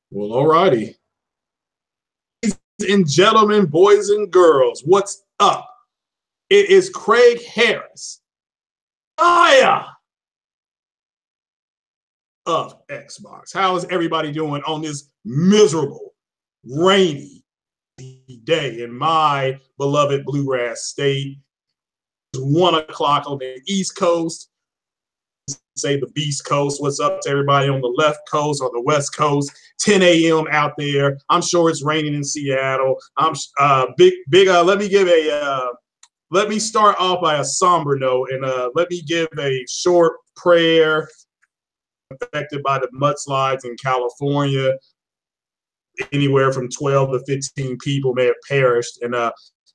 Well, alrighty. Ladies and gentlemen, boys and girls, what's up? It is Craig Harris, Aya of Xbox. How is everybody doing on this miserable, rainy day in my beloved Bluegrass State? It's 1 o'clock on the East Coast. Say the Beast Coast. What's up to everybody on the left coast or the West Coast? 10 a.m. out there. I'm sure it's raining in Seattle. I'm big. Let me start off by a somber note, and let me give a short prayer. Affected by the mudslides in California, anywhere from 12 to 15 people may have perished, and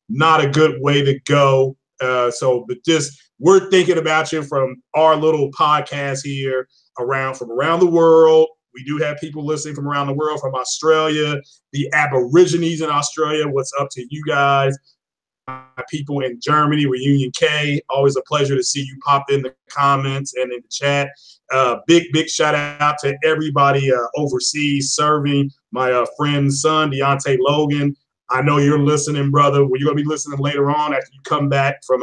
not a good way to go. But just we're thinking about you from our little podcast here from around the world. We do have people listening from around the world, from Australia, the Aborigines in Australia. What's up to you guys? People in Germany, Reunion K. Always a pleasure to see you pop in the comments and in the chat. Big shout out to everybody overseas serving. My friend's son, Deontay Logan. I know you're listening, brother. Well, you're going to be listening later on after you come back from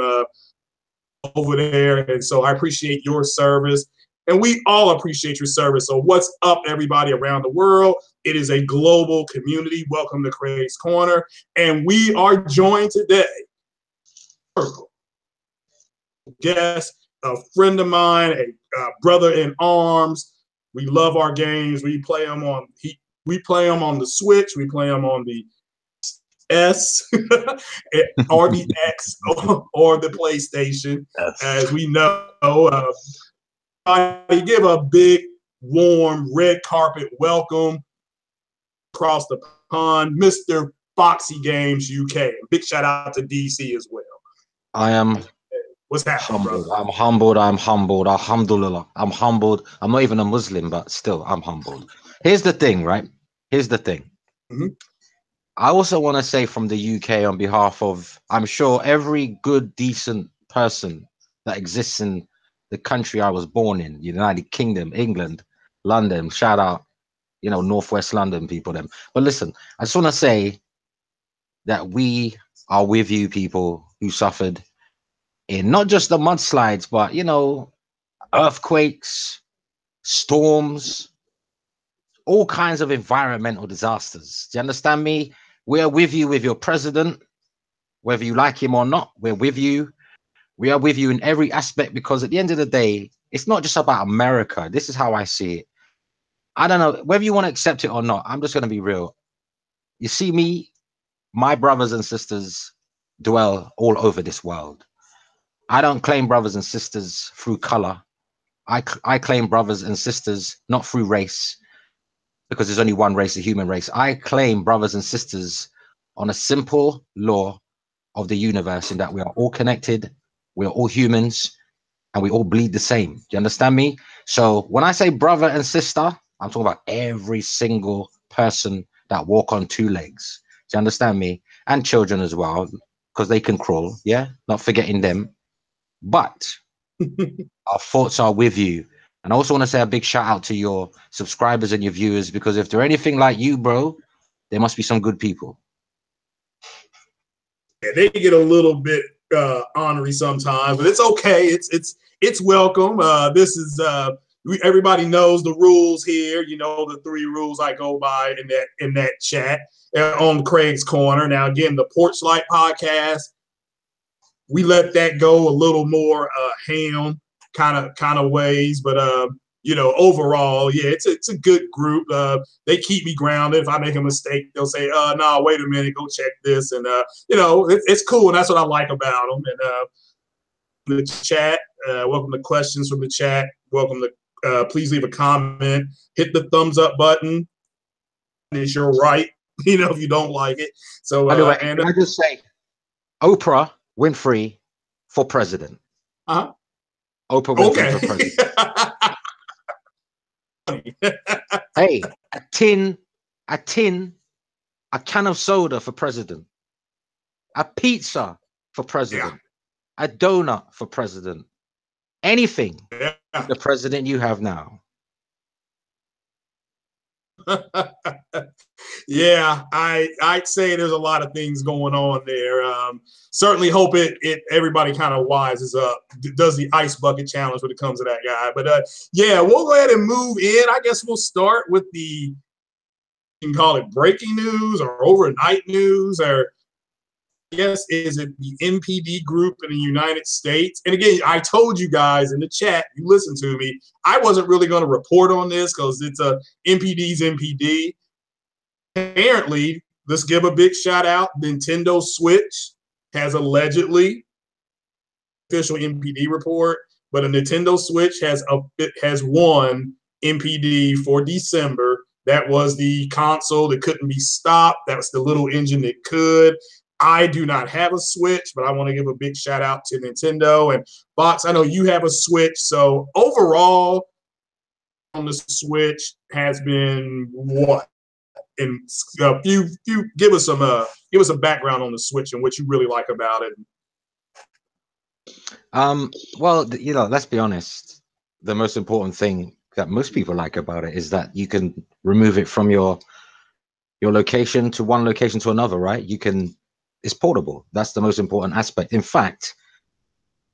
over there. And so I appreciate your service. And we all appreciate your service. So what's up, everybody around the world? It is a global community. Welcome to Craig's Corner. And we are joined today, guest, a friend of mine, a brother in arms. We love our games. We play them on the Switch. We play them on the S or the X or the PlayStation. Yes. As we know, I give a big, warm, red carpet welcome across the pond, Mr. Foxy Games UK. Big shout out to DC as well. I am What's happening, humbled. brother? I'm humbled. Alhamdulillah. I'm humbled. I'm not even a Muslim, but still, I'm humbled. Here's the thing, right? Here's the thing. Mm-hmm. I also want to say from the UK, on behalf of, I'm sure, every good, decent person that exists in the country I was born in, United Kingdom, England, London, shout out, Northwest London people, them. But listen, I just want to say that we are with you people who suffered in not just the mudslides, but, earthquakes, storms, all kinds of environmental disasters. Do you understand me? We are with you with your president, whether you like him or not. We're with you. We are with you in every aspect, because at the end of the day, it's not just about America. This is how I see it. I don't know whether you want to accept it or not. I'm just going to be real. You see me, my brothers and sisters dwell all over this world. I don't claim brothers and sisters through color. I claim brothers and sisters not through race, because there's only one race, the human race. I claim brothers and sisters on a simple law of the universe, in that we are all connected, we are all humans, and we all bleed the same. Do you understand me? So when I say brother and sister, I'm talking about every single person that walk on two legs. Do you understand me? And children as well, because they can crawl, yeah? Not forgetting them. But our thoughts are with you. And I also want to say a big shout out to your subscribers and your viewers, because if they're anything like you, bro, there must be some good people. Yeah, they get a little bit ornery sometimes, but it's okay. It's welcome. This is everybody knows the rules here. You know the 3 rules I go by in that chat on Craig's Corner. Now again, the Porch Light podcast, we let that go a little more ham kind of ways, but overall, yeah, it's a good group. They keep me grounded. If I make a mistake, they'll say, no, wait a minute, go check this. And, it's cool. And that's what I like about them. And the chat, welcome to questions from the chat. Welcome to, please leave a comment. Hit the thumbs up button. It's your right, if you don't like it. So, anyway, can I just say, Oprah Winfrey for president. Uh-huh. Oprah Winfrey for president. Hey, a can of soda for president. A pizza for president. Yeah. A donut for president. Anything. Yeah. The president you have now. Yeah, I'd say there's a lot of things going on there. Certainly hope it everybody kind of wises up, does the ice bucket challenge when it comes to that guy. But yeah, we'll go ahead and move in. I guess we'll start with the, you can call it breaking news or overnight news, or I guess is it the NPD group in the United States? And again, I told you guys in the chat, you listened to me, I wasn't really going to report on this because it's a NPD's NPD. Apparently, let's give a big shout out. Nintendo Switch has allegedly, official NPD report, but a Nintendo Switch has won NPD for December. That was the console that couldn't be stopped. That was the little engine that could. I do not have a Switch, but I want to give a big shout out to Nintendo. And Fox, I know you have a Switch. So overall, on the Switch has been what? And you give us some background on the Switch and what you really like about it. Well, you know, let's be honest. The most important thing that most people like about it is that you can remove it from your location to one location to another, right? It's portable. That's the most important aspect. In fact,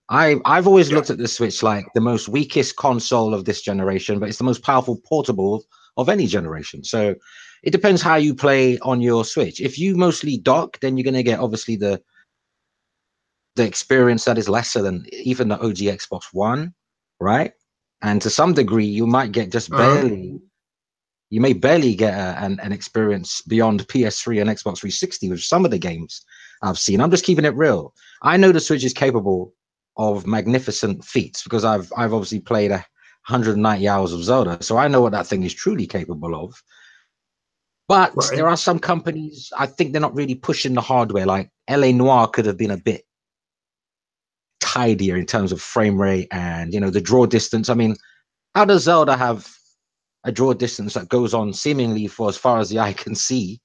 I've always looked at the Switch like the most weakest console of this generation, but it's the most powerful portable of any generation. So it depends how you play on your Switch. If you mostly dock, then you're going to get obviously the experience that is lesser than even the OG Xbox One, right? And to some degree, you might get just barely. You may barely get an experience beyond PS3 and Xbox 360 with some of the games I've seen. I'm just keeping it real. I know the Switch is capable of magnificent feats because I've obviously played 190 hours of Zelda, so I know what that thing is truly capable of. But there are some companies, I think they're not really pushing the hardware. Like LA Noire could have been a bit tidier in terms of frame rate and, you know, the draw distance. I mean, how does Zelda have a draw distance that goes on seemingly for as far as the eye can see?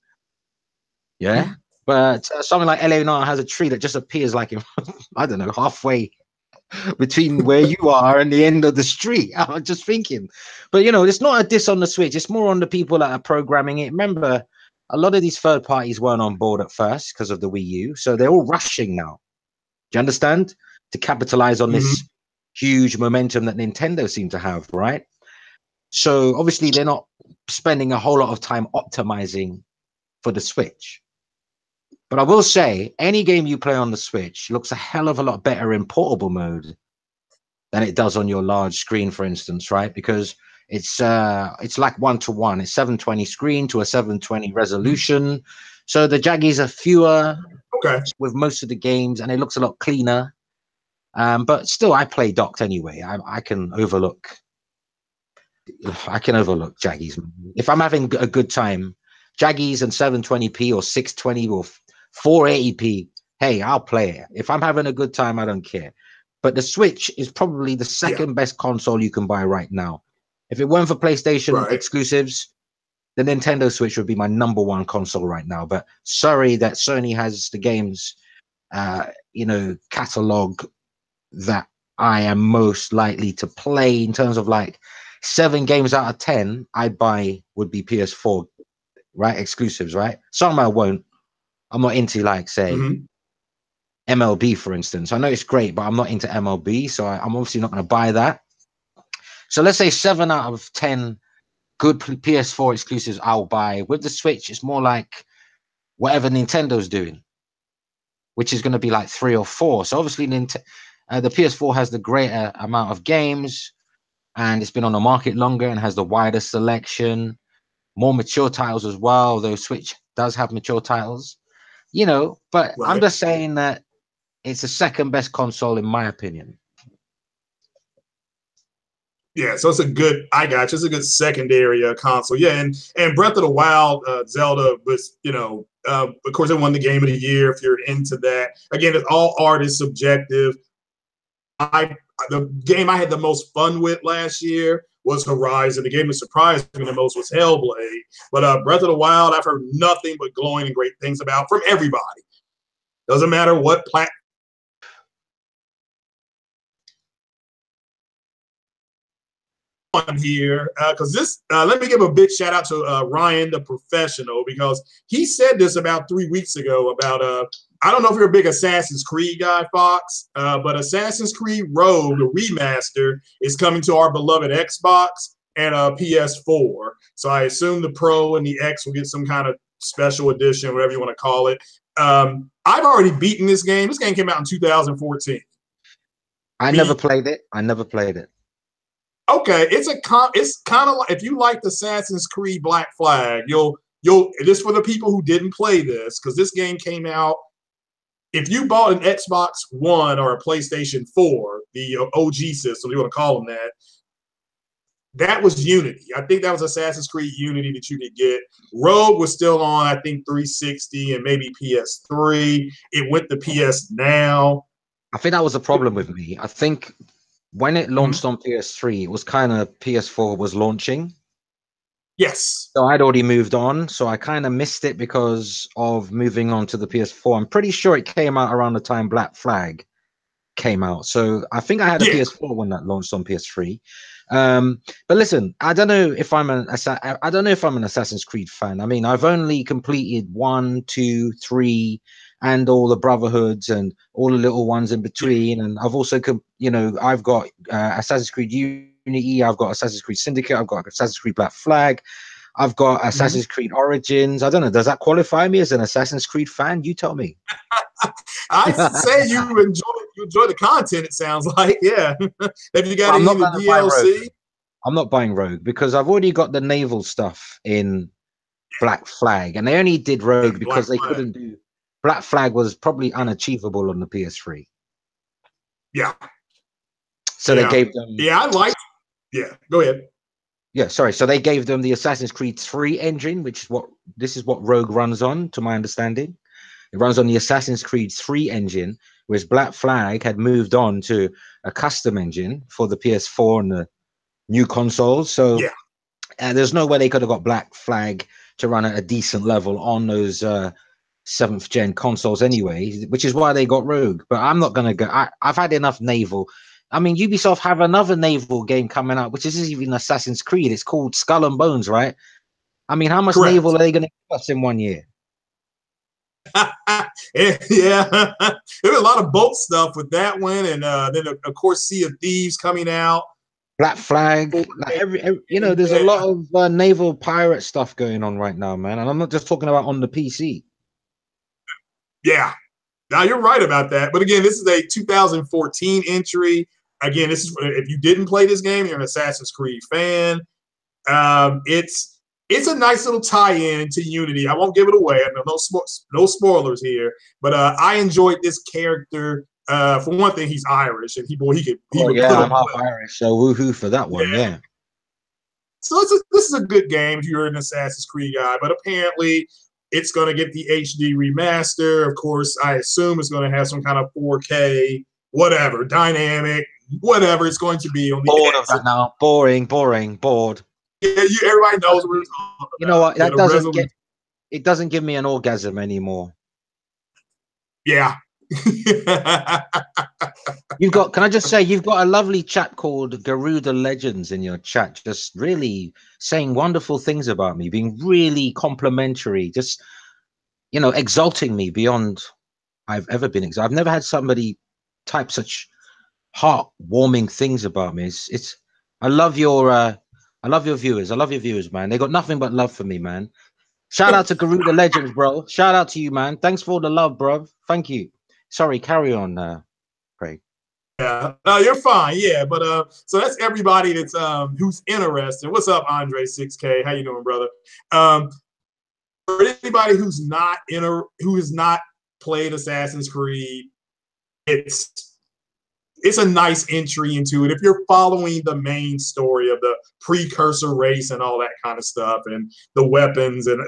Yeah. But something like LA Noire has a tree that just appears like, I don't know, halfway between where you are and the end of the street. I'm just thinking. But, you know, it's not a diss on the Switch. It's more on the people that are programming it. Remember, a lot of these third parties weren't on board at first because of the Wii U. So they're all rushing now. Do you understand? To capitalize on this huge momentum that Nintendo seem to have, right? So obviously they're not spending a whole lot of time optimizing for the Switch. But I will say, any game you play on the Switch looks a hell of a lot better in portable mode than it does on your large screen, for instance, right? Because it's like 1-to-1. It's 720 screen to a 720 resolution. So the jaggies are fewer with most of the games, and it looks a lot cleaner. But still, I play docked anyway. I can overlook jaggies. If I'm having a good time, jaggies and 720p or 620 or 480p, hey, I'll play it. If I'm having a good time, I don't care. But the Switch is probably the second best console you can buy right now. If it weren't for PlayStation exclusives, the Nintendo Switch would be my #1 console right now. But sorry that Sony has the games, you know, catalog that I am most likely to play. In terms of like 7 games out of 10 I'd buy would be PS4, right? Exclusives, right? Some I won't. I'm not into, like, say, MLB, for instance. I know it's great, but I'm not into MLB, so I'm obviously not going to buy that. So let's say 7 out of 10 good PS4 exclusives I'll buy. With the Switch, it's more like whatever Nintendo's doing, which is going to be like 3 or 4. So obviously the PS4 has the greater amount of games, and it's been on the market longer and has the wider selection, more mature titles as well, though Switch does have mature titles, you know. But I'm just saying that it's the second best console in my opinion. Yeah, so it's a good, it's a good secondary console. Yeah, and Breath of the Wild, Zelda was, you know, of course, it won the Game of the Year. If you're into that, again, it's all art is subjective. The game I had the most fun with last year was Horizon. The game that surprised me the most was Hellblade. But Breath of the Wild, I've heard nothing but glowing and great things about from everybody. Doesn't matter what platform. on here because this. Let me give a big shout out to Ryan, the professional, because he said this about 3 weeks ago about I don't know if you're a big Assassin's Creed guy, Fox, but Assassin's Creed Rogue, the remaster, is coming to our beloved Xbox and PS4. So I assume the Pro and the X will get some kind of special edition, whatever you want to call it. I've already beaten this game. This game came out in 2014. I never played it. I never played it. Okay, it's kind of like if you liked Assassin's Creed Black Flag, you'll just for the people who didn't play this, because this game came out. If you bought an Xbox One or a PlayStation 4, the OG system, you want to call them that was Unity. I think that was Assassin's Creed Unity that you could get. Rogue was still on, I think, 360 and maybe PS3. It went to PS Now. I think that was a problem with me. I think when it launched on PS3, it was kind of PS4 was launching. Yes. So I'd already moved on. So I kind of missed it because of moving on to the PS4. I'm pretty sure it came out around the time Black Flag came out. So I think I had a PS4 when that launched on PS3. But listen, I don't know if I'm an Assassin's Creed fan. I mean, I've only completed 1, 2, 3, and all the Brotherhoods and all the little ones in between. And I've also, I've got Assassin's Creed Unity. I've got Assassin's Creed Syndicate. I've got Assassin's Creed Black Flag. I've got Assassin's Creed Origins. I don't know. Does that qualify me as an Assassin's Creed fan? You tell me. I say you enjoy the content. It sounds like, yeah. Have you got any of the DLC? I'm not buying Rogue because I've already got the naval stuff in Black Flag, and they only did Rogue because they couldn't do. Black Flag was probably unachievable on the PS3. Yeah. So they gave them. Yeah, I like. Yeah, go ahead. Yeah, sorry. So they gave them the Assassin's Creed 3 engine, which is what Rogue runs on, to my understanding. It runs on the Assassin's Creed 3 engine, whereas Black Flag had moved on to a custom engine for the PS4 and the new consoles. So there's no way they could have got Black Flag to run at a decent level on those 7th gen consoles anyway, which is why they got Rogue. But I'm not going to go. I've had enough naval. I mean, Ubisoft have another naval game coming out, which isn't even Assassin's Creed. It's called Skull and Bones, right? I mean, how much naval are they going to give us in 1 year? Yeah, there was a lot of boat stuff with that one, and then of course Sea of Thieves coming out. Black Flag, like there's a lot of naval pirate stuff going on right now, man. And I'm not just talking about on the PC. Yeah, now you're right about that. But again, this is a 2014 entry. Again, this is if you didn't play this game, you're an Assassin's Creed fan. It's a nice little tie-in to Unity. I won't give it away. No spoilers here. But I enjoyed this character. For one thing, he's Irish, and I'm half Irish, so woohoo for that one. Yeah. So this is a good game if you're an Assassin's Creed guy. But apparently, it's going to get the HD remaster. Of course, I assume it's going to have some kind of 4K, whatever, dynamic, whatever it's going to be on the. Bored of that now. Boring. Bored. Yeah, everybody knows what it's talking about. You know what? It doesn't give me an orgasm anymore. Yeah. Can I just say, you've got a lovely chat called Garuda Legends in your chat, just really saying wonderful things about me, being really complimentary, just, exalting me beyond I've ever been exalted. I've never had somebody type such heartwarming things about me. I love your viewers. I love your viewers, man. They got nothing but love for me, man. Shout out to Garuda Legends, bro. Shout out to you, man. Thanks for all the love, bro. Thank you. Sorry, carry on, Craig. Yeah, you're fine. Yeah, but so that's everybody that's who's interested. What's up, Andre 6K? How you doing, brother? For anybody who has not played Assassin's Creed, it's a nice entry into it. If you're following the main story of the precursor race and all that kind of stuff, and the weapons, and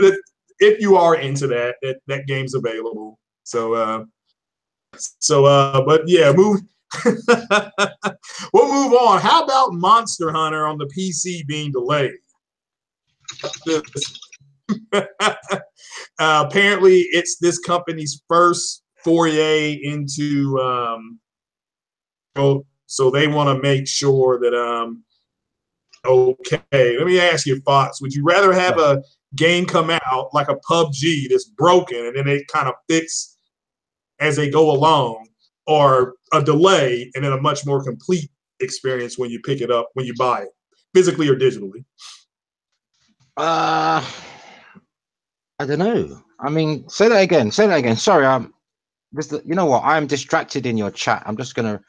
if you are into that game's available. So, but yeah, we'll move on. How about Monster Hunter on the PC being delayed? Apparently, it's this company's first foray into. So they want to make sure that Okay, let me ask you, Fox. Would you rather have a game come out like a PUBG that's broken and then they kind of fix as they go along, or a delay and then a much more complete experience when you pick it up, when you buy it, physically or digitally? I don't know. I mean, say that again. Say that again. Sorry, you know what? I'm distracted in your chat. I'm just gonna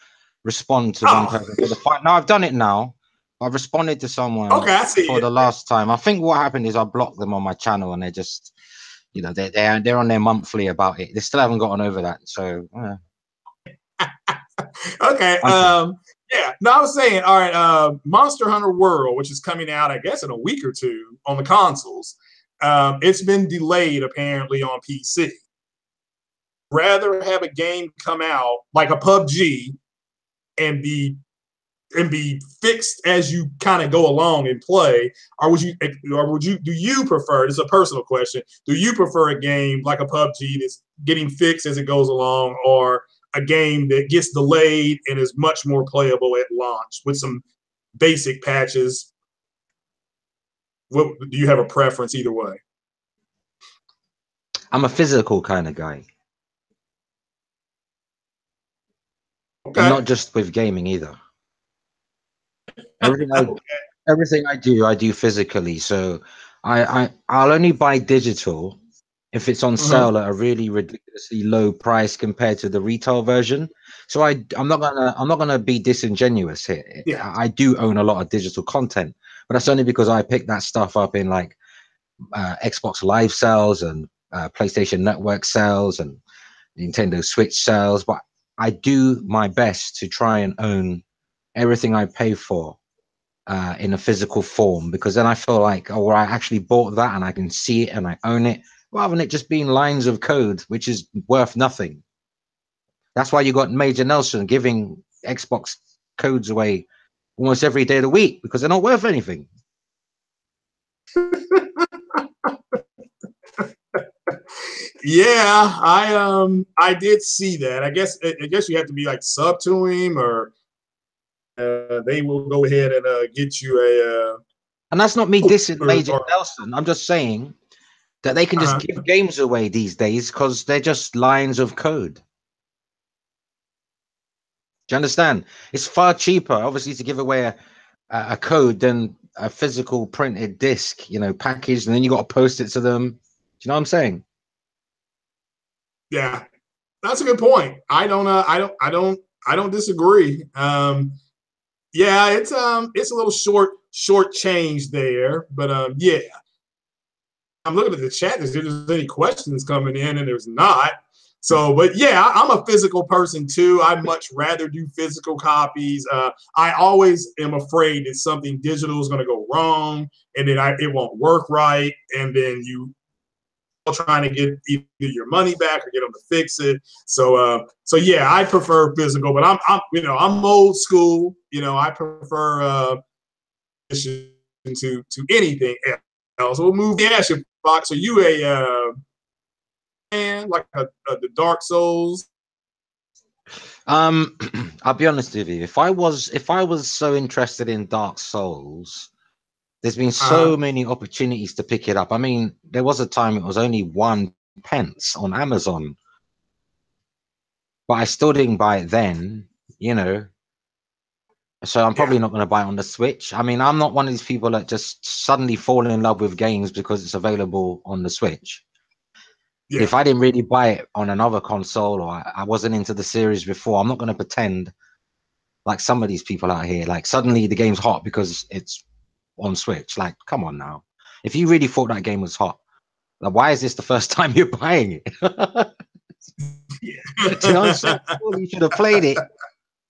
respond to one person for the fight. No, I've done it now. I've responded to someone I see for the last time. I think what happened is I blocked them on my channel, and they're just, you know, they're on their monthly about it. They still haven't gotten over that. So okay. Yeah. No, I was saying, all right, Monster Hunter World, which is coming out, I guess, in a week or two on the consoles. It's been delayed apparently on PC. Rather have a game come out like a PUBG and be fixed as you kind of go along and play, or would you do you prefer, this is a personal question, do you prefer a game like a PUBG that's getting fixed as it goes along, or a game that gets delayed and is much more playable at launch with some basic patches? What do you have a preference either way? I'm a physical kind of guy. Okay. And not just with gaming either. Everything I do physically. So I'll only buy digital if it's on sale at a really ridiculously low price compared to the retail version. So I'm not gonna be disingenuous here. Yeah. I do own a lot of digital content, but that's only because I picked that stuff up in like Xbox Live sales and PlayStation Network sales and Nintendo Switch sales. But I do my best to try and own everything I pay for in a physical form, because then I feel like, oh, well, I actually bought that and I can see it and I own it, rather than it just being lines of code, which is worth nothing. That's why you got Major Nelson giving Xbox codes away almost every day of the week, because they're not worth anything. Yeah, I did see that. I guess you have to be like sub to him, or they will go ahead and get you a. And that's not me dissing Major Nelson. I'm just saying that they can just give games away these days because they're just lines of code. Do you understand? It's far cheaper, obviously, to give away a code than a physical printed disc, you know, packaged, and then you got to post it to them. Do you know what I'm saying? Yeah, that's a good point. I don't disagree. Yeah, it's a little short change there, but yeah. I'm looking at the chat to see if there's any questions coming in, and there's not. So, but yeah, I'm a physical person too. I'd much rather do physical copies. I always am afraid that something digital is going to go wrong, and then it won't work right, and then you are trying to get either your money back or get them to fix it. So, so yeah, I prefer physical, but I'm old school. You know, I prefer to anything else. We'll move the Ash Fox. Are you a fan like the Dark Souls? I'll be honest with you. If I was so interested in Dark Souls, there's been so many opportunities to pick it up. I mean, there was a time it was only 1 pence on Amazon, but I still didn't buy it then, you know. So I'm probably not going to buy it on the Switch. I mean, I'm not one of these people that just suddenly fall in love with games because it's available on the Switch. Yeah. If I didn't really buy it on another console, or I wasn't into the series before, I'm not going to pretend like some of these people out here, like suddenly the game's hot because it's on Switch. Like, come on now. If you really thought that game was hot, like, why is this the first time you're buying it? Do you know what I'm saying? Well, you should have played it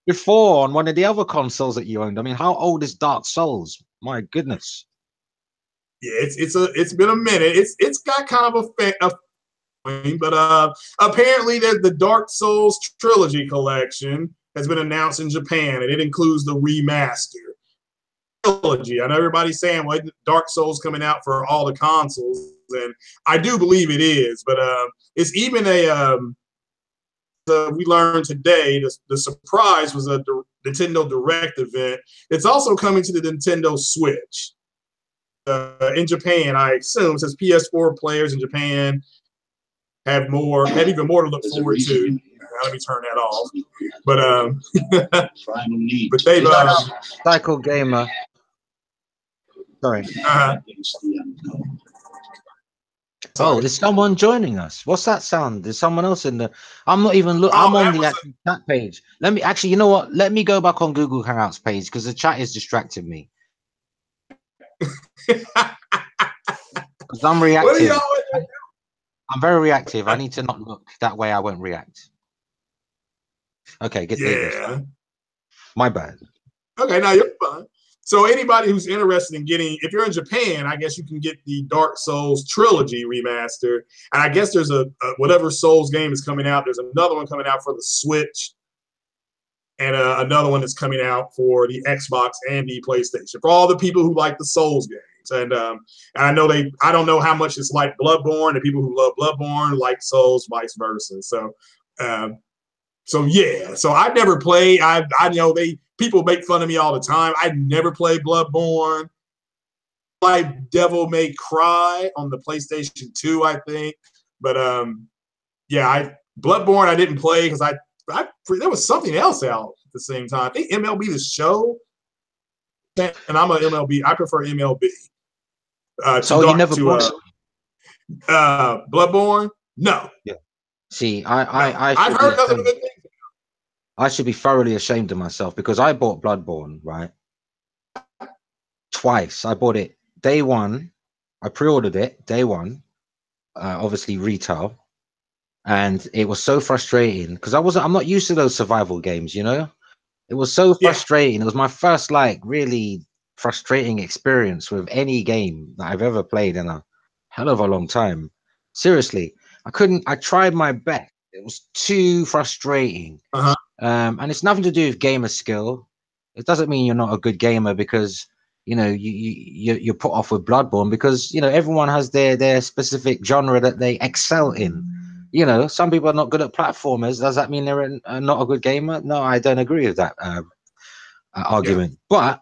before on one of the other consoles that you owned. I mean, how old is Dark Souls? My goodness. Yeah, it's been a minute. It's got kind of a but apparently the Dark Souls Trilogy collection has been announced in Japan, and it includes the remaster trilogy. I know everybody's saying, well, Dark Souls coming out for all the consoles, and I do believe it is, but it's even we learned today, the surprise was a Nintendo Direct event. It's also coming to the Nintendo Switch. In Japan, I assume, since PS4 players in Japan have even more to look forward to. Now, let me turn that off. But but they've Psycho Gamer. Sorry. Oh, is someone joining us? What's that sound? There's someone else in the. I'm not even look. I'm on the actual chat page. Let me actually. You know what? Let me go back on Google Hangouts page because the chat is distracting me. Because I'm reactive. I'm very reactive. I need to not look that way. I won't react. Okay, get there. My bad. Okay, now you're fine. So anybody who's interested in getting, if you're in Japan, I guess you can get the Dark Souls Trilogy remaster. And I guess there's a whatever Souls game is coming out. There's another one coming out for the Switch, and another one that's coming out for the Xbox and the PlayStation for all the people who like the Souls games. And I know I don't know how much it's like Bloodborne. The people who love Bloodborne like Souls, vice versa. So yeah. So I've never played. I know people make fun of me all the time. I never played Bloodborne. Like Devil May Cry on the PlayStation 2, I think. But yeah, Bloodborne I didn't play because there was something else out at the same time. I think MLB The Show. And I'm a MLB. I prefer MLB. So you never bought Bloodborne? No. Yeah. See, I've heard nothing but good things. I should be thoroughly ashamed of myself because I bought Bloodborne, right? Twice. I bought it day one. I pre-ordered it day one, obviously retail, and it was so frustrating because I'm not used to those survival games, you know. It was so frustrating. It was my first really frustrating experience with any game that I've ever played in a hell of a long time. Seriously, I tried my best. It was too frustrating. And it's nothing to do with gamer skill. It doesn't mean you're not a good gamer because you're put off with Bloodborne because everyone has their specific genre that they excel in. Some people are not good at platformers. Does that mean they're not a good gamer? No, I don't agree with that argument. But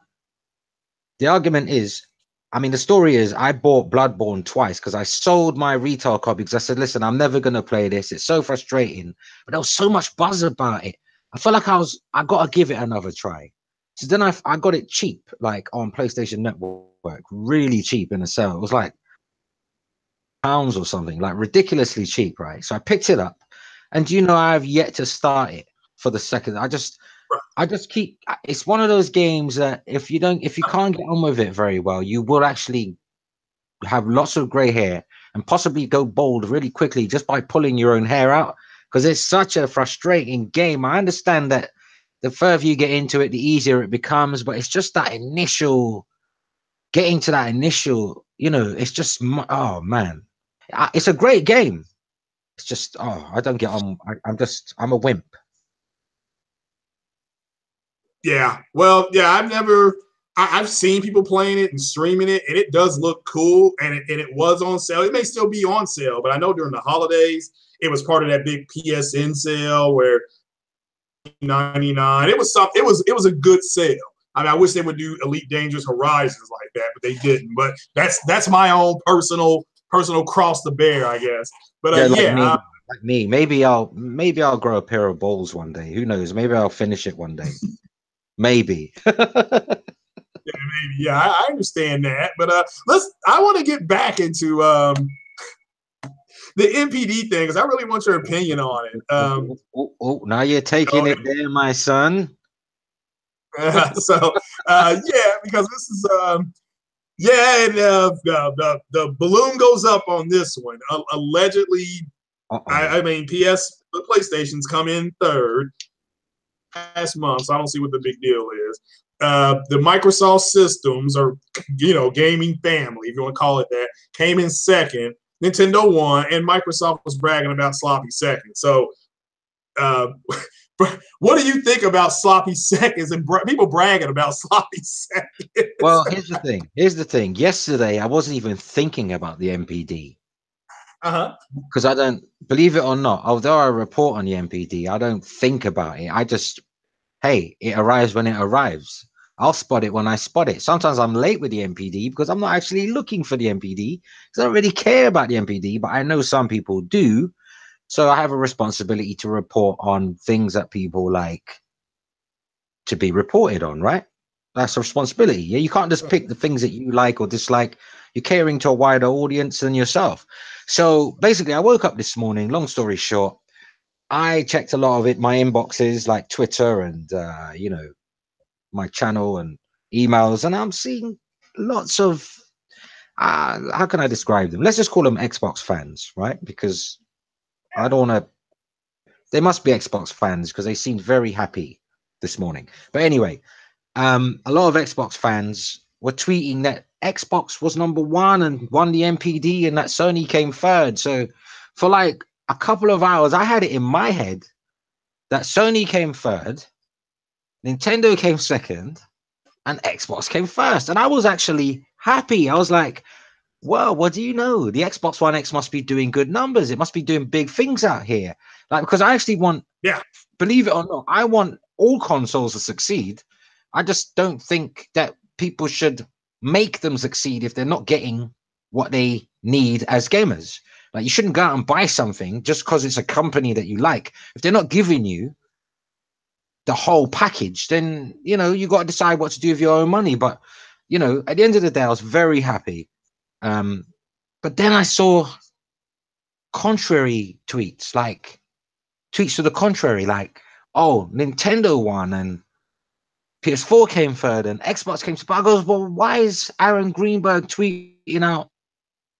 the argument is, the story is I bought Bloodborne twice because I sold my retail copy because I said, listen, I'm never going to play this. It's so frustrating. But there was so much buzz about it. I felt like I got to give it another try. So then I got it cheap, like on PlayStation Network, really cheap in a sale. It was like £1 or something, like ridiculously cheap, right? So I picked it up. And I have yet to start it for the second. I just keep, it's one of those games that if you can't get on with it very well, you will actually have lots of gray hair and possibly go bald really quickly just by pulling your own hair out because it's such a frustrating game. I understand that the further you get into it, the easier it becomes, but it's just that initial getting to that initial, it's just, oh man, it's a great game. It's just, I don't get on. I'm a wimp. Yeah. Well, yeah, I've seen people playing it and streaming it, and it does look cool, and it was on sale. It may still be on sale, but I know during the holidays, it was part of that big PSN sale where $99. It was a good sale. I wish they would do Elite Dangerous Horizons like that, but they didn't. But that's my own personal cross to bear, I guess. But like me, maybe I'll grow a pair of balls one day. Who knows? Maybe I'll finish it one day. Maybe. Yeah, maybe. Yeah, I understand that. But I want to get back into the NPD thing because I really want your opinion on it. Now you're taking it there, my son. So yeah, because this is and the balloon goes up on this one. Allegedly, the PlayStation's come in third last month, so I don't see what the big deal is. The Microsoft systems, or gaming family, if you want to call it that, came in second. Nintendo won, and Microsoft was bragging about sloppy second. So, what do you think about sloppy seconds and people bragging about sloppy seconds? Well, here's the thing. Yesterday, I wasn't even thinking about the NPD. Because I don't, believe it or not, although I report on the MPD, I don't think about it. I just, hey, it arrives when it arrives. I'll spot it when I spot it. Sometimes I'm late with the MPD because I'm not actually looking for the MPD because I don't really care about the MPD, but I know some people do. So I have a responsibility to report on things that people like to be reported on, right? That's a responsibility. Yeah, you can't just pick the things that you like or dislike. You're catering to a wider audience than yourself. So basically, I woke up this morning, long story short, I checked a lot of it, my inboxes like Twitter and, you know, my channel and emails, and I'm seeing lots of, how can I describe them? Let's just call them Xbox fans, right? Because I don't want to, they must be Xbox fans because they seemed very happy this morning. But anyway, a lot of Xbox fans were tweeting that Xbox was #1 and won the MPD and that Sony came third. So for like a couple of hours, I had it in my head that Sony came third, Nintendo came second, and Xbox came first. And I was actually happy. I was like, well, what do you know? The Xbox One X must be doing good numbers. It must be doing big things out here. Like, because I actually want, believe it or not, I want all consoles to succeed. I just don't think that people should make them succeed if they're not getting what they need as gamers. Like, you shouldn't go out and buy something just because it's a company that you like. If they're not giving you the whole package, then, you know, you got to decide what to do with your own money. But, you know, at the end of the day, I was very happy. But then I saw contrary tweets, like tweets to the contrary, like, oh, Nintendo won and PS4 came third and Xbox came third. I goes, well, why is Aaron Greenberg tweeting out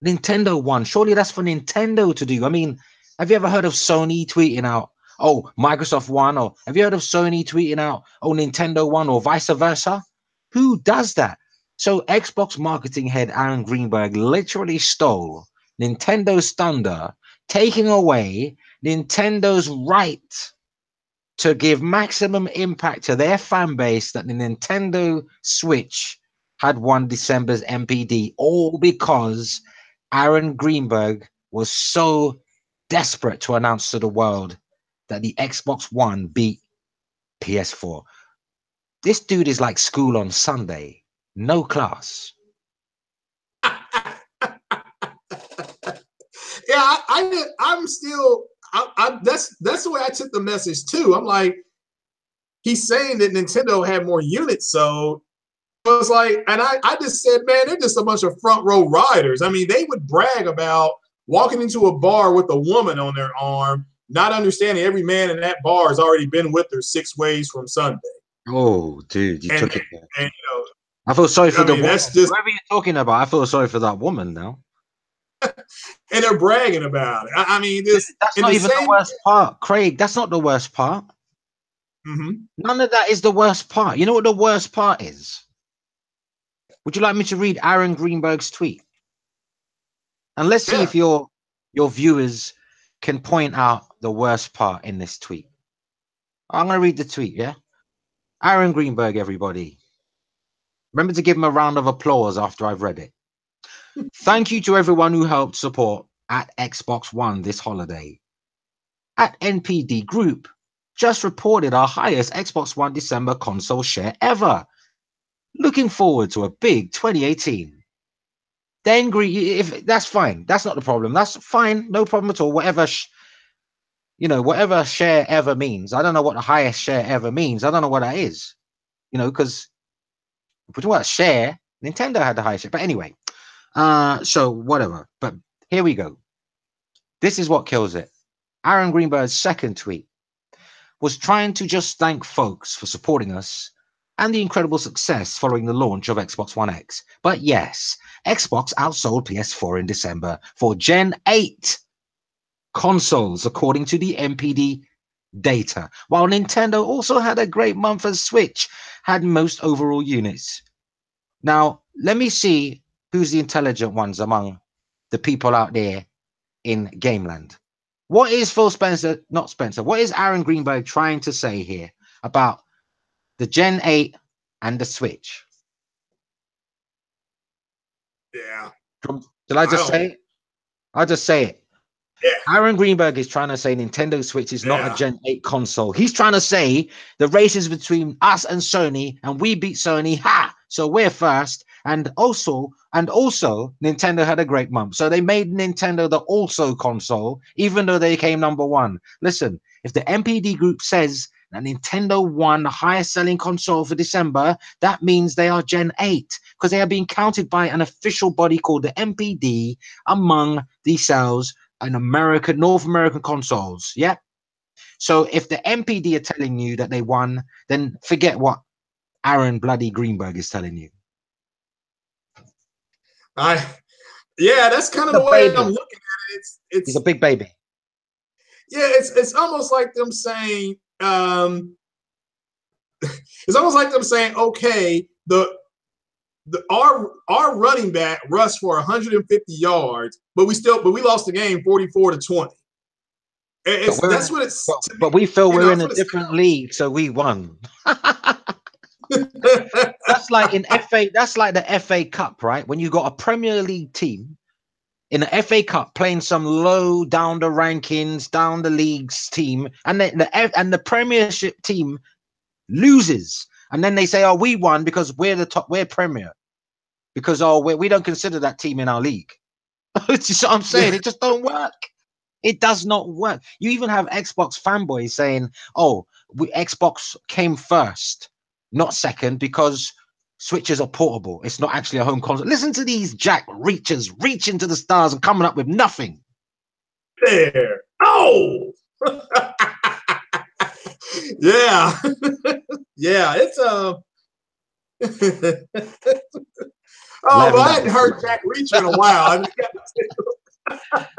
Nintendo won? Surely that's for Nintendo to do. I mean, have you ever heard of Sony tweeting out, oh, Microsoft won? Or have you heard of Sony tweeting out, oh, Nintendo won, or vice versa? Who does that? So Xbox marketing head Aaron Greenberg literally stole Nintendo's thunder, taking away Nintendo's right to give maximum impact to their fan base that the Nintendo Switch had won December's MPD, all because Aaron Greenberg was so desperate to announce to the world that the Xbox One beat PS4. This dude is like school on Sunday, no class. Yeah, I'm still. That's the way I took the message too. I'm like, he's saying that Nintendo had more units sold. It was like, and I just said, man, they're just a bunch of front row riders. I mean, they would brag about walking into a bar with a woman on their arm, not understanding every man in that bar has already been with her 6 ways from Sunday. Oh, dude, you took it there. And you know, I feel sorry for the woman. That's just, whatever you're talking about. I feel sorry for that woman now. And they're bragging about it. I mean, this, that's not even the worst part, Craig. That's not the worst part. None of that is the worst part. You know what the worst part is? Would you like me to read Aaron Greenberg's tweet? And let's see if your viewers can point out the worst part in this tweet. I'm going to read the tweet, yeah? Aaron Greenberg, everybody. Remember to give him a round of applause after I've read it. Thank you to everyone who helped support at Xbox One this holiday. At NPD Group, just reported our highest Xbox One December console share ever. Looking forward to a big 2018. Then if that's fine, that's not the problem. That's fine, no problem at all. Whatever, whatever share ever means. I don't know what the highest share ever means. I don't know what that is. Because if we're talking about share, Nintendo had the highest share. But anyway, so whatever. But here we go. This is what kills it. Aaron Greenberg's second tweet was trying to just thank folks for supporting us and the incredible success following the launch of Xbox One X. But yes, Xbox outsold PS4 in December for Gen 8 consoles, according to the MPD data, while Nintendo also had a great month as Switch had most overall units. Now, let me see who's the intelligent ones among the people out there in Gameland. What is Phil Spencer, not Spencer, what is Aaron Greenberg trying to say here about the Gen 8 and the Switch? Yeah. Did I just say it? I'll just say it. Aaron Greenberg is trying to say Nintendo Switch is not a Gen 8 console. He's trying to say the race is between us and Sony, and we beat Sony. Ha! So we're first. And also, Nintendo had a great month. So they made Nintendo the also console, even though they came #1. Listen, if the MPD group says that Nintendo won the highest selling console for December, that means they are Gen 8, because they are being counted by an official body called the MPD among the sales in North American consoles. Yeah. So if the MPD are telling you that they won, then forget what Aaron bloody Greenberg is telling you. Yeah, that's kind of the way I'm looking at it. It's He's a big baby. Yeah, it's almost like them saying, it's almost like them saying, okay, our running back rushed for 150 yards, but we lost the game 44-20. That's what it's. But we feel we're in a different league, so we won. That's like in FA. That's like the FA Cup, right? When you got a Premier League team in the FA Cup playing some low down the rankings, down the leagues team, and then the Premiership team loses, and then they say, "Oh, we won because we're the top, we're Premier," because we don't consider that team in our league. It's just what I'm saying. It just don't work. It does not work. You even have Xbox fanboys saying, "Oh, Xbox came first, not second, because Switches are portable. It's not actually a home console." Listen to these Jack Reachers reaching to the stars and coming up with nothing. There. Oh. Yeah. Yeah. It's I hadn't heard Jack Reacher in a while.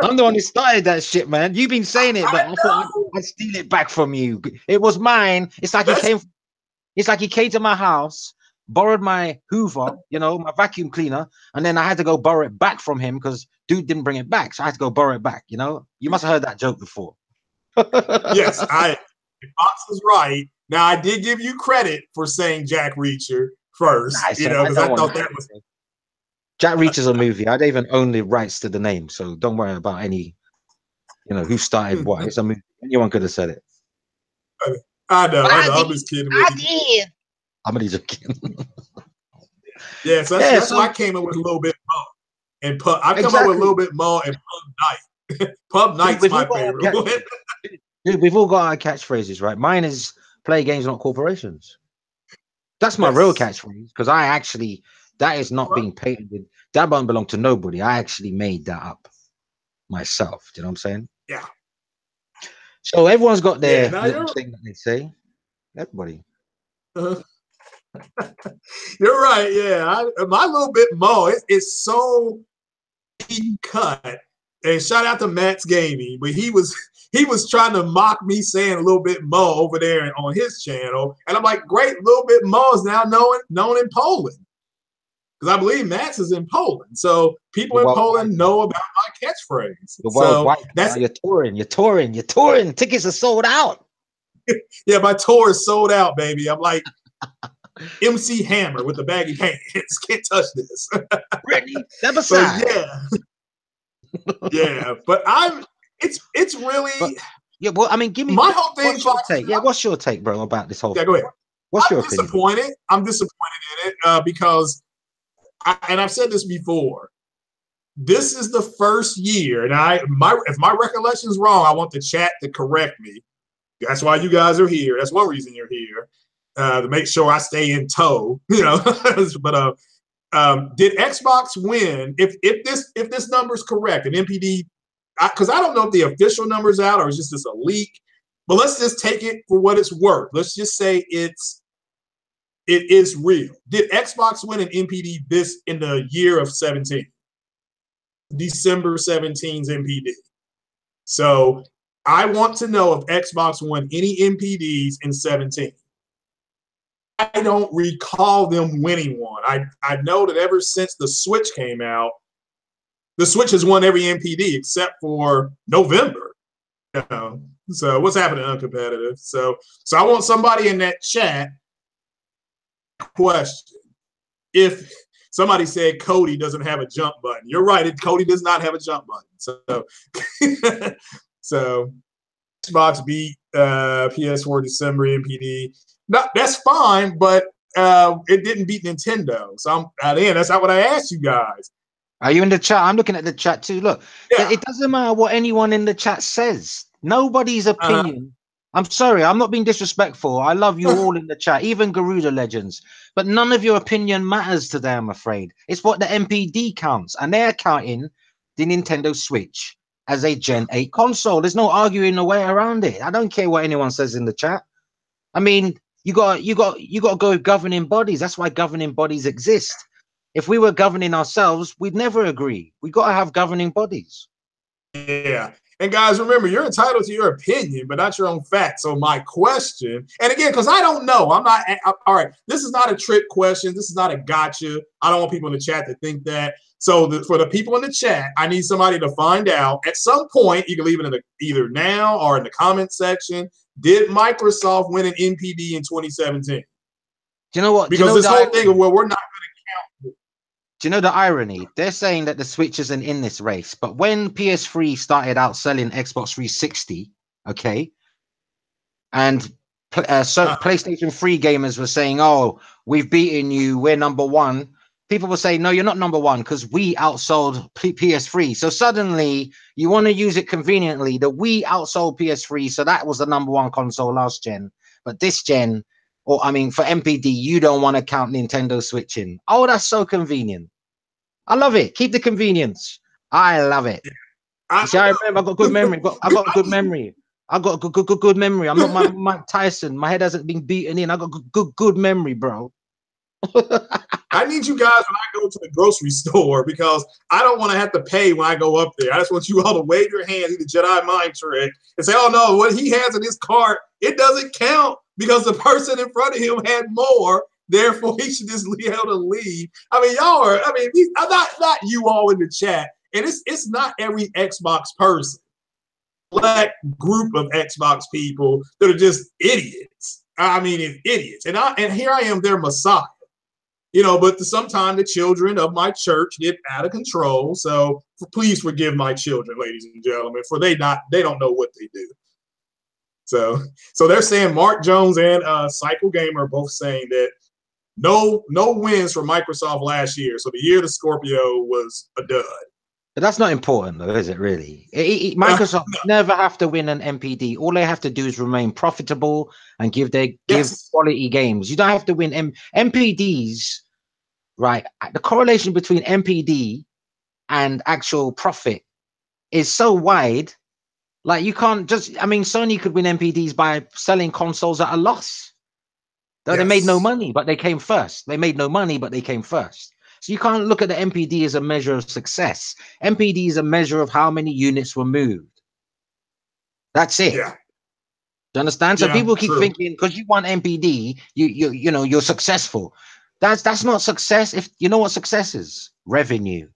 I'm the one who started that shit, man. You've been saying it, but I thought I'd steal it back from you. It was mine. It's like he came to my house, borrowed my Hoover, my vacuum cleaner, and then I had to go borrow it back from him because dude didn't bring it back. So I had to go borrow it back. You must have heard that joke before. Yes, Fox is right. Now I did give you credit for saying Jack Reacher first, because I thought that was. Jack Reacher's a movie. I don't even own the rights to the name, so don't worry about any, who started what. It's a movie. Anyone could have said it. I know. I'm just kidding with you. I did. I'm only joking. Yeah, so that's why I came up with a little bit more. And I've come up with a little bit more and Pub Night. Pub Night's my favorite one. Dude, we've all got our catchphrases, right? Mine is play games, not corporations. That's my real catchphrase, because that is not being patented. That won't belong to nobody. I actually made that up myself. Do you know what I'm saying? Yeah. So everyone's got their little thing that they say. Everybody. You're right. Yeah. My little bit more, it's so cut. And shout out to Matt's Gaming, but he was trying to mock me saying a little bit more over there on his channel. And I'm like, great, little bit more is now known in Poland. Because I believe Matt's is in Poland. So people in Poland know about my catchphrase. You're touring. Tickets are sold out. Yeah, my tour is sold out, baby. I'm like MC Hammer with the baggy pants. Can't touch this. Brittany, never so yeah, but it's really give me my whole thing. What's your take, bro, about this whole thing? Go ahead. What's your opinion? I'm disappointed in it because I've said this before. This is the first year, and if my recollection is wrong, I want the chat to correct me. That's why you guys are here. That's one reason you're here, to make sure I stay in tow. But did Xbox win? If this number is correct, an MPD, because I don't know if the official number's out or it's just a leak. But let's just take it for what it's worth. Let's just say it is real. Did Xbox win an MPD in the year of 17? December 17's MPD. So I want to know if Xbox won any MPDs in 17. I don't recall them winning one. I know that ever since the Switch came out, the Switch has won every MPD except for November. So what's happening uncompetitive? So I want somebody in that chat question. If Somebody said Cody doesn't have a jump button. You're right. Cody does not have a jump button. So, so Xbox beat PS4 December NPD. No, that's fine, but it didn't beat Nintendo. So I'm not in. That's not what I asked you guys. Are you in the chat? I'm looking at the chat too. Look, yeah. It doesn't matter what anyone in the chat says. Nobody's opinion. I'm sorry, I'm not being disrespectful. I love you all in the chat, even Garuda Legends. But none of your opinion matters today, I'm afraid. It's what the MPD counts, and they're counting the Nintendo Switch as a Gen 8 console. There's no arguing the way around it. I don't care what anyone says in the chat. I mean, you got to go with governing bodies. That's why governing bodies exist. If we were governing ourselves, we'd never agree. We got to have governing bodies. Yeah. And guys, remember, you're entitled to your opinion, but not your own facts. So my question, and again, because I don't know, all right, this is not a trick question. This is not a gotcha. I don't want people in the chat to think that. So for the people in the chat, I need somebody to find out at some point, you can leave it in either now or in the comment section, did Microsoft win an NPD in 2017? Do you know what? Because this whole thing of where we're not going to count. Do you know the irony? They're saying that the Switch isn't in this race, but when PS3 started out selling Xbox 360, okay, and PlayStation 3 gamers were saying, "Oh, we've beaten you, we're number one." People will say, "No, you're not number one because we outsold PS3." So suddenly, you want to use it conveniently. The Wii outsold PS3, so that was the number one console last gen. But this gen, or I mean, for MPD, you don't want to count Nintendo Switch in. Oh, that's so convenient. I love it. Keep the convenience. I love it. See, I remember I got good memory. I got good memory. I got good memory. I'm not Mike Tyson. My head hasn't been beaten in. I got good memory, bro. I need you guys when I go to the grocery store because I don't want to have to pay when I go up there. I just want you all to wave your hands, do the Jedi mind trick, and say, "Oh no, what he has in his cart, it doesn't count because the person in front of him had more. Therefore, he should just be able to leave." I mean, y'all are. I mean, not you all in the chat, and it's not every Xbox person. Black group of Xbox people that are just idiots. I mean, it's idiots, and here I am, their Messiah. You know, but sometimes the children of my church get out of control. So please forgive my children, ladies and gentlemen, for they don't know what they do. So they're saying Mark Jones and Cycle Gamer are both saying that no wins for Microsoft last year. So the year of the Scorpio was a dud. But that's not important, though, is it really? Microsoft never have to win an MPD. All they have to do is remain profitable and give quality games. You don't have to win MPDs, right? The correlation between MPD and actual profit is so wide. Like, you can't just, I mean, Sony could win MPDs by selling consoles at a loss. Though they made no money, but they came first. They made no money, but they came first. So you can't look at the MPD as a measure of success. MPD is a measure of how many units were moved. That's it. Yeah. Do you understand? So people keep thinking because you want MPD, you're successful. That's not success. If you know what success is, revenue,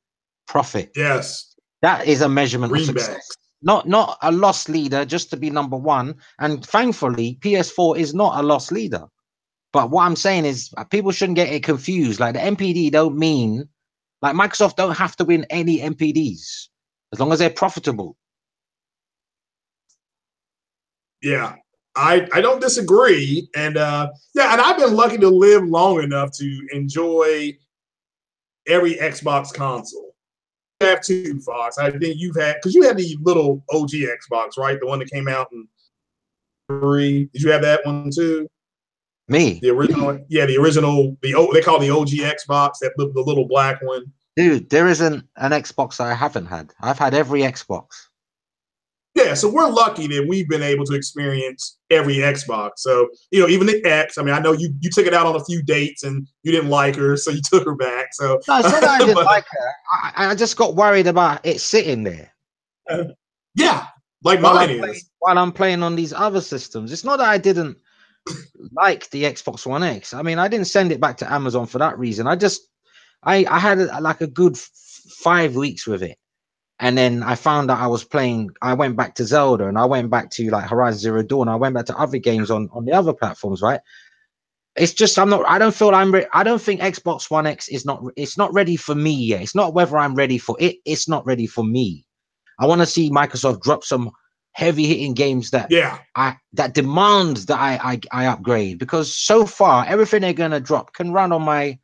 profit. Yes. That is a measurement of success. Not a loss leader just to be number one. And thankfully, PS4 is not a loss leader. But what I'm saying is people shouldn't get it confused. Like the MPD don't mean, like Microsoft don't have to win any MPDs as long as they're profitable. Yeah, I don't disagree. And and I've been lucky to live long enough to enjoy every Xbox console. I have two, Fox. I think you've had, because you had the little OG Xbox, right? The one that came out in 3. Did you have that one too? Me? The original, the original, they call the OG Xbox, that the little black one. Dude, there isn't an Xbox I haven't had. I've had every Xbox. Yeah, so we're lucky that we've been able to experience every Xbox. So, even the X, I mean, I know you took it out on a few dates and you didn't like her, so you took her back. So no, it's not that I didn't like her. I just got worried about it sitting there. Yeah, like mine is. While I'm playing on these other systems. It's not that I didn't like the Xbox One X. I mean, I didn't send it back to Amazon for that reason. I had like a good 5 weeks with it. And then I found that I went back to Zelda and I went back to like Horizon Zero Dawn. I went back to other games on the other platforms, right? It's just I don't feel I don't think Xbox One X is not. It's not ready for me yet. It's not whether I'm ready for it. It's not ready for me. I want to see Microsoft drop some heavy hitting games that that demand that I upgrade, because so far everything they're gonna drop can run on my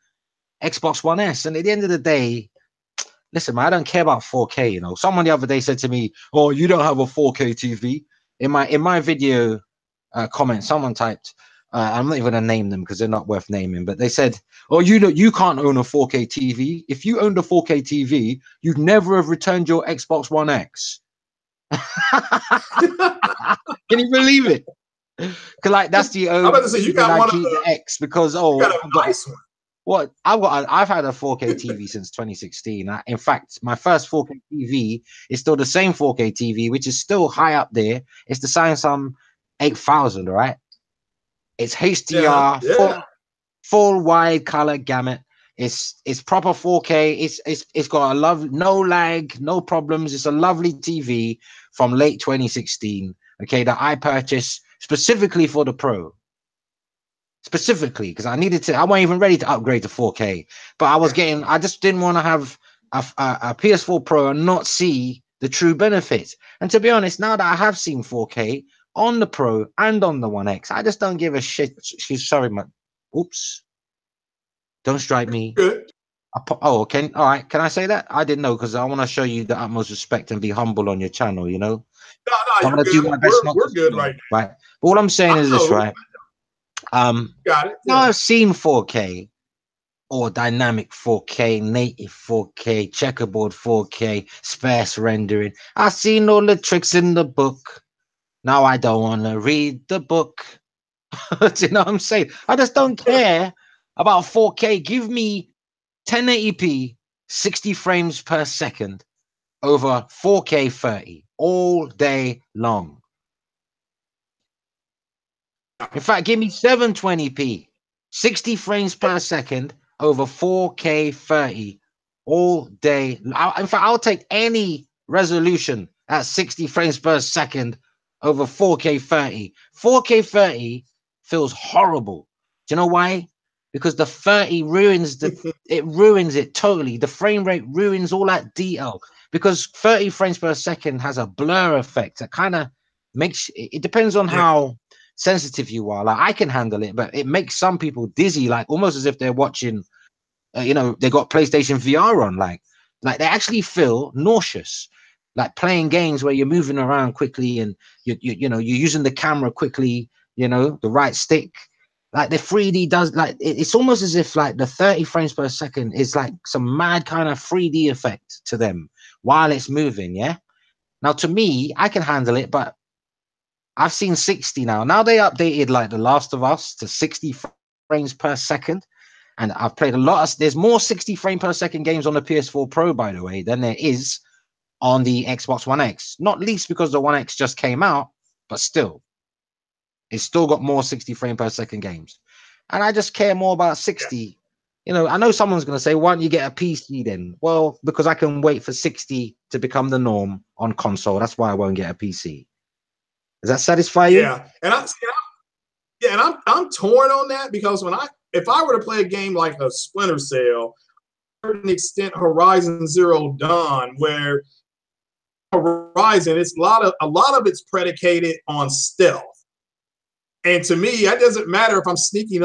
Xbox One S. And at the end of the day, listen, man, I don't care about 4K. You know, someone the other day said to me, "Oh, you don't have a 4K TV." In my video comment, someone typed, I'm not even gonna name them because they're not worth naming, but they said, "Oh, you can't own a 4K TV. If you owned a 4K TV, you'd never have returned your Xbox One X." Can you believe it? Because like that's the only I'm about to say you got one of keep the X, because nice one. What I've had a 4K TV since 2016. In fact, my first 4K TV is still the same 4K TV, which is still high up there. It's the Samsung 8000, right? It's HDR, full wide color gamut. It's proper 4K. It's got no lag, no problems. It's a lovely TV from late 2016. Okay, that I purchased specifically for the Pro. Specifically because I wasn't even ready to upgrade to 4K, but I just didn't want to have a PS4 Pro and not see the true benefits. And to be honest, now that I have seen 4K on the Pro and on the One X, I just don't give a shit. Sorry, man. Oops. Don't strike me. Good. All right. Can I say that? I didn't know, because I want to show you the utmost respect and be humble on your channel, you know? No, I'm going to do my best. We're good right now. Right. But all I'm saying is this, right? Got it. Now I've seen 4K or dynamic 4K, native 4K, checkerboard 4K, sparse rendering. I've seen all the tricks in the book. Now I don't want to read the book. Do you know what I'm saying? I just don't care about 4K. Give me 1080p, 60 frames per second over 4K 30 all day long. In fact, give me 720p, 60 frames per second over 4K 30 all day. In fact, I'll take any resolution at 60 frames per second over 4K 30. 4K 30 feels horrible. Do you know why? Because the 30 ruins it totally. The frame rate ruins all that detail, because 30 frames per second has a blur effect that kind of makes it depends on how sensitive you are. Like, I can handle it, but it makes some people dizzy, like almost as if they're watching you know, they got PlayStation VR on, like they actually feel nauseous, like playing games where you're moving around quickly and you know, you're using the camera quickly, you know, the right stick. Like the 3D does, like it's almost as if like the 30 frames per second is like some mad kind of 3D effect to them while it's moving. Yeah. Now to me, I can handle it, but I've seen 60 now. Now they updated like The Last of Us to 60 frames per second. And I've played a lot of, there's more 60 frame per second games on the PS4 Pro, by the way, than there is on the Xbox One X. Not least because the One X just came out, but still, it's still got more 60 frame per second games. And I just care more about 60. You know, I know someone's going to say, why don't you get a PC then? Well, because I can wait for 60 to become the norm on console. That's why I won't get a PC. Does that satisfy you? Yeah, and I'm torn on that, because if I were to play a game like a Splinter Cell, to a certain extent Horizon Zero Dawn, where Horizon, it's a lot of it's predicated on stealth. And to me, it doesn't matter if I'm sneaking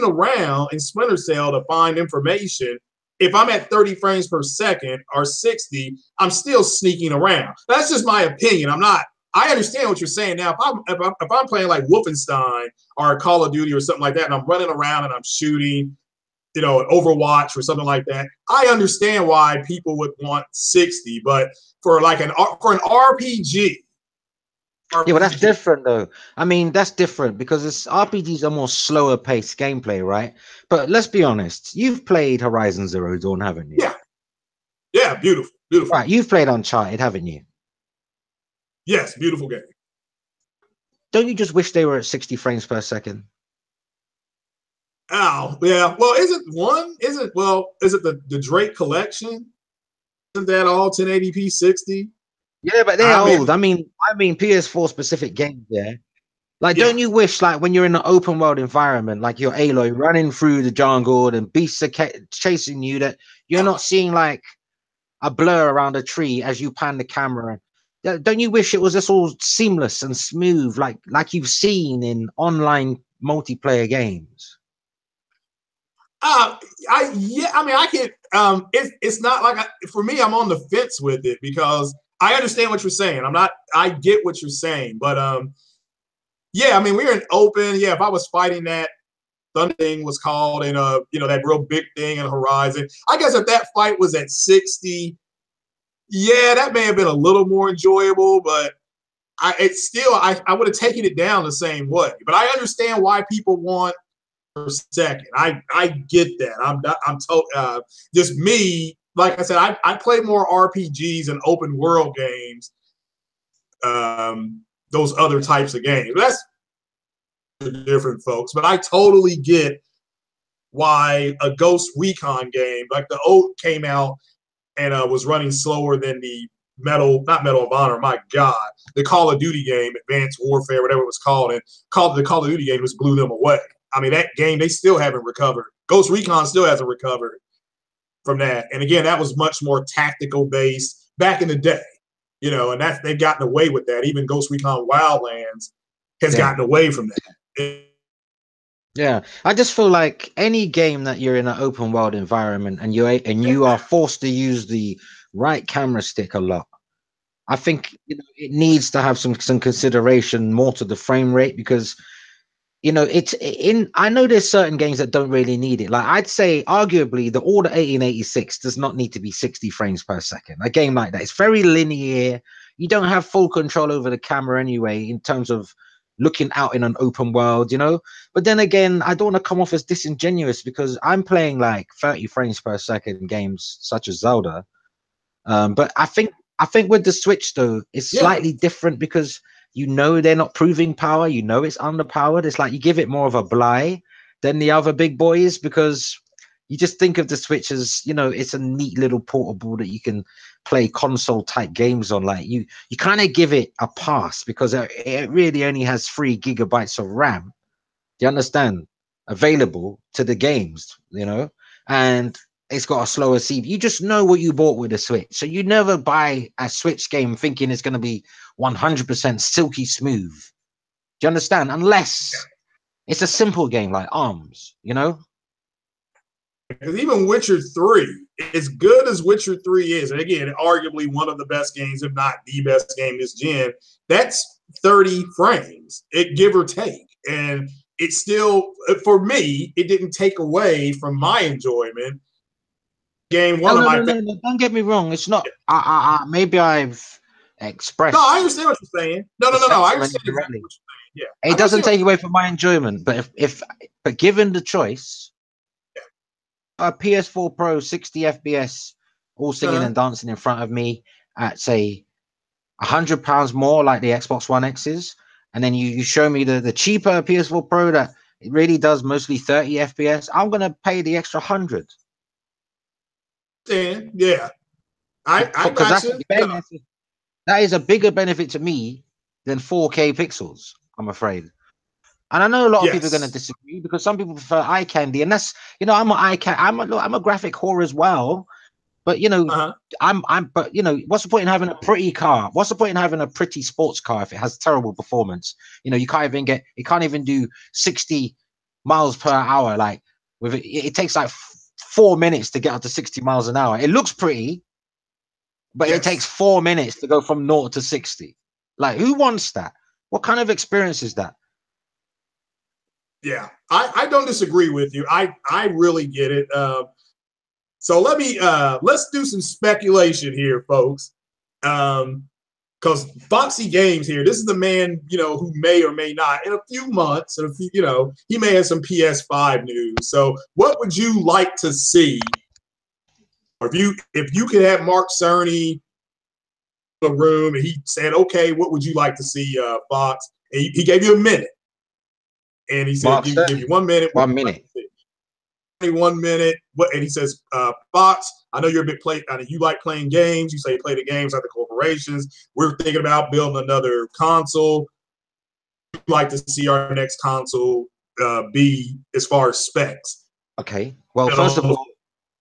around in Splinter Cell to find information. If I'm at 30 frames per second or 60, I'm still sneaking around. That's just my opinion. I understand what you're saying. Now, if I'm playing like Wolfenstein or Call of Duty or something like that, and I'm running around and I'm shooting, you know, Overwatch or something like that, I understand why people would want 60. But for like an RPG. Yeah, but that's different though. I mean, that's different because RPGs are more slower paced gameplay, right? But let's be honest, you've played Horizon Zero Dawn, haven't you? Yeah. Yeah, beautiful. Right, you've played Uncharted, haven't you? Yes, beautiful game. Don't you just wish they were at 60 frames per second? Oh, yeah. Well, is it the Drake collection? Isn't that all 1080p 60? Yeah, but they're old. I mean PS4 specific games, yeah. Like, Yeah. don't you wish, like, when you're in an open world environment, like you're Aloy running through the jungle and beasts are chasing you, that you're not seeing like a blur around a tree as you pan the camera? Don't you wish it was just all seamless and smooth, like you've seen in online multiplayer games? I mean, I can. It's not like for me. I'm on the fence with it because I understand what you're saying. I get what you're saying, but yeah. I mean, we're in open. Yeah, if I was fighting that Thunder thing was called and that real big thing in Horizon, I guess if that fight was at 60, yeah, that may have been a little more enjoyable. But I would have taken it down the same way. But I understand why people want per second. I get that. Just me. Like I said, I play more RPGs and open world games. Those other types of games. That's different, folks. But I totally get why a Ghost Recon game like the Oath came out and was running slower than the not Medal of Honor. My God, the Call of Duty game, Advanced Warfare, whatever it was called, and the Call of Duty game just blew them away. I mean, that game, they still haven't recovered. Ghost Recon still hasn't recovered from that. And again, that was much more tactical based back in the day, and they've gotten away with that. Even Ghost Recon Wildlands has gotten away from that. Yeah, I just feel like any game that you're in an open world environment and you are forced to use the right camera stick a lot, I think it needs to have some consideration more to the frame rate, because it's in. I know there's certain games that don't really need it. Like, I'd say arguably the Order 1886 does not need to be 60 frames per second. A game like that, it's very linear. You don't have full control over the camera anyway in terms of looking out in an open world, But then again, I don't want to come off as disingenuous because I'm playing like 30 frames per second games such as Zelda. But I think with the Switch though, it's slightly different because they're not proving power. It's underpowered. It's like you give it more of a bly than the other big boys, because you just think of the Switch as it's a neat little portable that you can play console type games on. Like you kind of give it a pass because it really only has 3 gigabytes of RAM. Do you understand? Available to the games, and it's got a slower CPU. You just know what you bought with a Switch. So you never buy a Switch game thinking it's going to be 100% silky smooth. Do you understand? Unless it's a simple game like ARMS, Because even Witcher 3, as good as Witcher 3 is, and again, arguably one of the best games, if not the best game this gen, that's 30 frames, give or take. And it still, for me, it didn't take away from my enjoyment. Game, no, don't get me wrong. It's not. Maybe I've expressed. No, I understand what you're saying. No. I understand exactly what you're saying. Yeah, it doesn't take away from my enjoyment, but but given the choice, a PS4 Pro 60 FPS, all singing and dancing in front of me at say £100 more, like the Xbox One X is, and then you show me the cheaper PS4 Pro that it really does mostly 30 FPS, I'm gonna pay the extra 100. Yeah, I that is a bigger benefit to me than 4K pixels, I'm afraid. And I know a lot of people are going to disagree because some people prefer eye candy, and that's I'm a graphic whore as well. But what's the point in having a pretty car? What's the point in having a pretty sports car if it has terrible performance? You can't even do 60 miles per hour. Like with it takes like 4 minutes to get up to 60 miles an hour. It looks pretty, but it takes 4 minutes to go from 0 to 60. Like, who wants that? What kind of experience is that? Yeah, I don't disagree with you. I really get it. So let's do some speculation here, folks. Because Foxy Games here, this is the man, who may or may not, in a few months, he may have some PS5 news. So what would you like to see? Or if you could have Mark Cerny in the room and he said, okay, what would you like to see, Fox? And he gave you a minute. And he said, give you 1 minute. 1 minute. 1 minute. And he says, Fox, I know you're a big player. You like playing games. You say play the games like the corporations. We're thinking about building another console. like to see our next console be as far as specs? Okay. Well, first of all,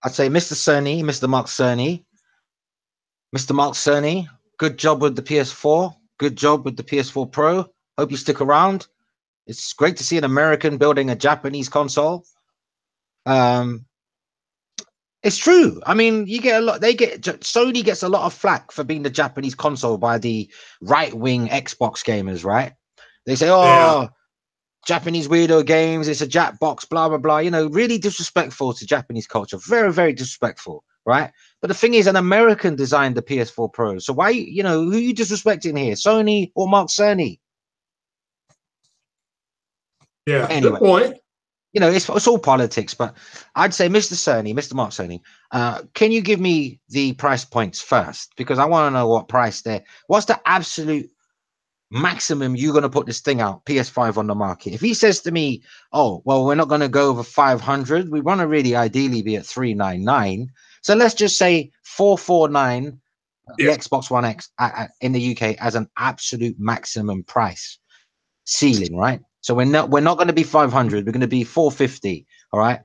I'd say Mr. Cerny, Mr. Mark Cerny, Mr. Mark Cerny, good job with the PS4. Good job with the PS4 Pro. Hope you stick around. It's great to see an American building a Japanese console. It's true. I mean, you get a lot. Sony gets a lot of flack for being the Japanese console by the right-wing Xbox gamers, right? They say, "Oh, Yeah. Japanese weirdo games. It's a Jackbox, blah blah blah." You know, really disrespectful to Japanese culture. Very, very disrespectful, right? But the thing is, an American designed the PS4 Pro. So why, you know, who are you disrespecting here? Sony or Mark Cerny? Yeah. But anyway, Good point. you know, it's all politics. But I'd say, Mr. Cerny, Mr. Mark Cerny, can you give me the price points first? Because I want to know what price there. What's the absolute maximum you're going to put this thing out, PS5, on the market? If he says to me, oh, well, we're not going to go over 500, we want to really ideally be at 399, so let's just say 449, the Xbox One X in the UK as an absolute maximum price ceiling, right? So we're not going to be 500, we're going to be 450. All right,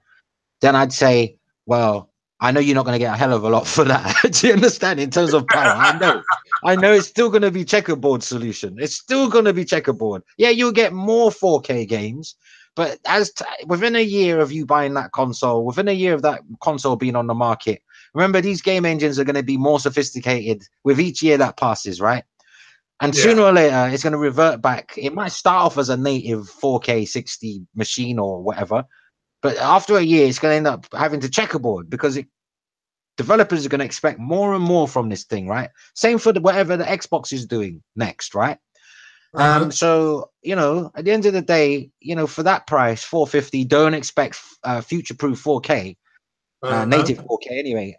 then I'd say, well, I know you're not going to get a hell of a lot for that. Do you understand? In terms of power, I know it's still going to be checkerboard solution. It's still going to be checkerboard. Yeah, you'll get more 4K games, but within a year of you buying that console, within a year of that console being on the market, remember, these game engines are going to be more sophisticated with each year that passes, right? And sooner or later, it's going to revert back. It might start off as a native 4K 60 machine or whatever, but after a year, it's going to end up having to checkerboard because developers are going to expect more and more from this thing, right? Same for whatever the Xbox is doing next, right? So, you know, at the end of the day, you know, for that price, 450, don't expect future-proof 4K, native 4K anyway.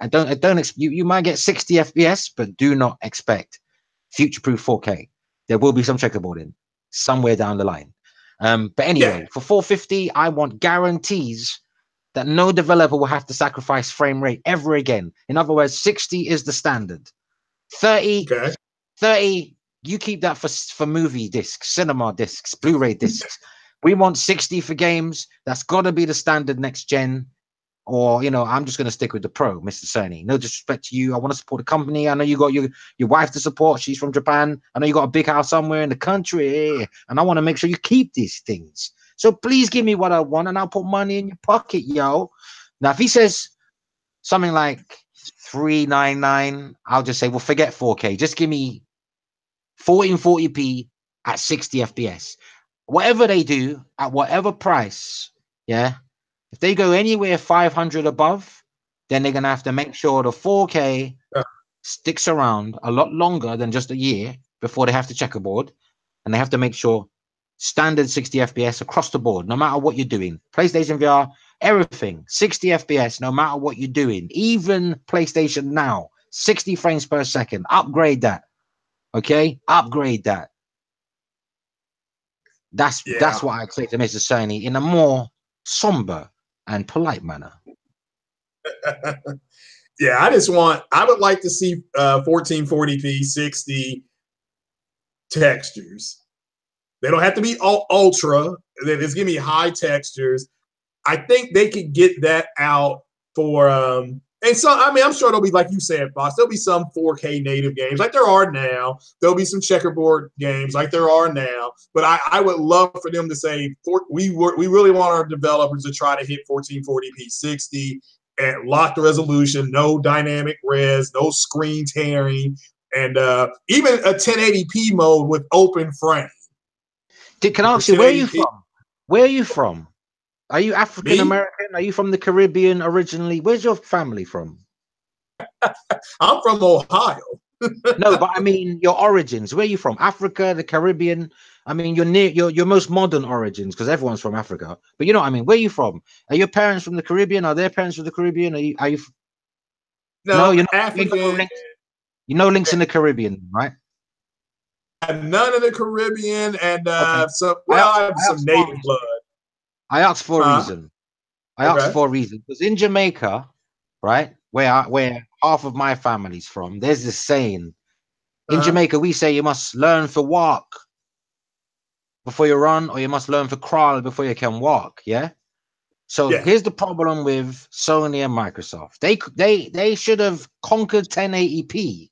You might get 60 FPS, but do not expect future-proof 4K. There will be some checkerboarding somewhere down the line. But anyway, for 450, I want guarantees that no developer will have to sacrifice frame rate ever again. In other words, 60 is the standard. 30, 30, you keep that for movie discs, cinema discs, Blu-ray discs. We want 60 for games. That's got to be the standard next gen. Or, you know, I'm just going to stick with the Pro, Mr. Cerny. No disrespect to you. I want to support the company. I know you got your wife to support. She's from Japan. I know you got a big house somewhere in the country. And I want to make sure you keep these things. So please give me what I want, and I'll put money in your pocket, yo. Now, if he says something like 399, I'll just say, well, forget 4K. Just give me 1440p at 60 FPS. Whatever they do, at whatever price, yeah, if they go anywhere 500 above, then they're going to have to make sure the 4K sticks around a lot longer than just a year before they have to checkerboard. And they have to make sure standard 60 FPS across the board, no matter what you're doing. PlayStation VR, everything, 60 FPS, no matter what you're doing. Even PlayStation Now, 60 frames per second. Upgrade that. Okay? Upgrade that. That's what I'd say to Mr. Cerny in a more somber and polite manner. Yeah, I would like to see 1440p 60 textures. They don't have to be ultra. It's gonna be high textures. I think they could get that out for and so I mean I'm sure there'll be, like you said, boss, there'll be some 4K native games like there are now. There'll be some checkerboard games like there are now. But I would love for them to say we really want our developers to try to hit 1440p 60 and lock the resolution, no dynamic res, no screen tearing, and even a 1080p mode with open frame. Can I ask you, where are you from? Where are you from? Are you African American? Are you from the Caribbean originally? Where's your family from? I'm from Ohio. No, but I mean your origins. Where are you from? Africa, the Caribbean? I mean your most modern origins, because everyone's from Africa. But you know what I mean? Where are you from? Are your parents from the Caribbean? Are their parents from the Caribbean? Are you No, you're not African. You know links in the Caribbean, right? None in the Caribbean, and okay. I have some native blood. I asked for a reason. I asked for a reason because in Jamaica, right, where half of my family's from, there's this saying. In Jamaica, we say you must learn to walk before you run, or you must learn to crawl before you can walk. Yeah. So Yeah. here's the problem with Sony and Microsoft. They should have conquered 1080p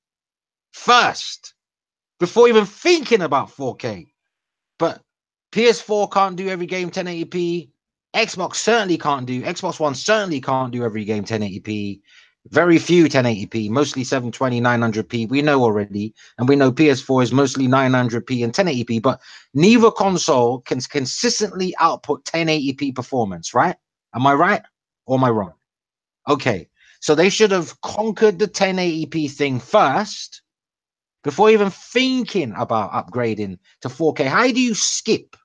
first before even thinking about 4K. But PS4 can't do every game 1080p. Xbox certainly can't do. Xbox One certainly can't do every game 1080p. Very few 1080p, mostly 720, 900p. We know already, and we know PS4 is mostly 900p and 1080p. But neither console can consistently output 1080p performance, right? Am I right or am I wrong? Okay, so they should have conquered the 1080p thing first before even thinking about upgrading to 4K. How do you skip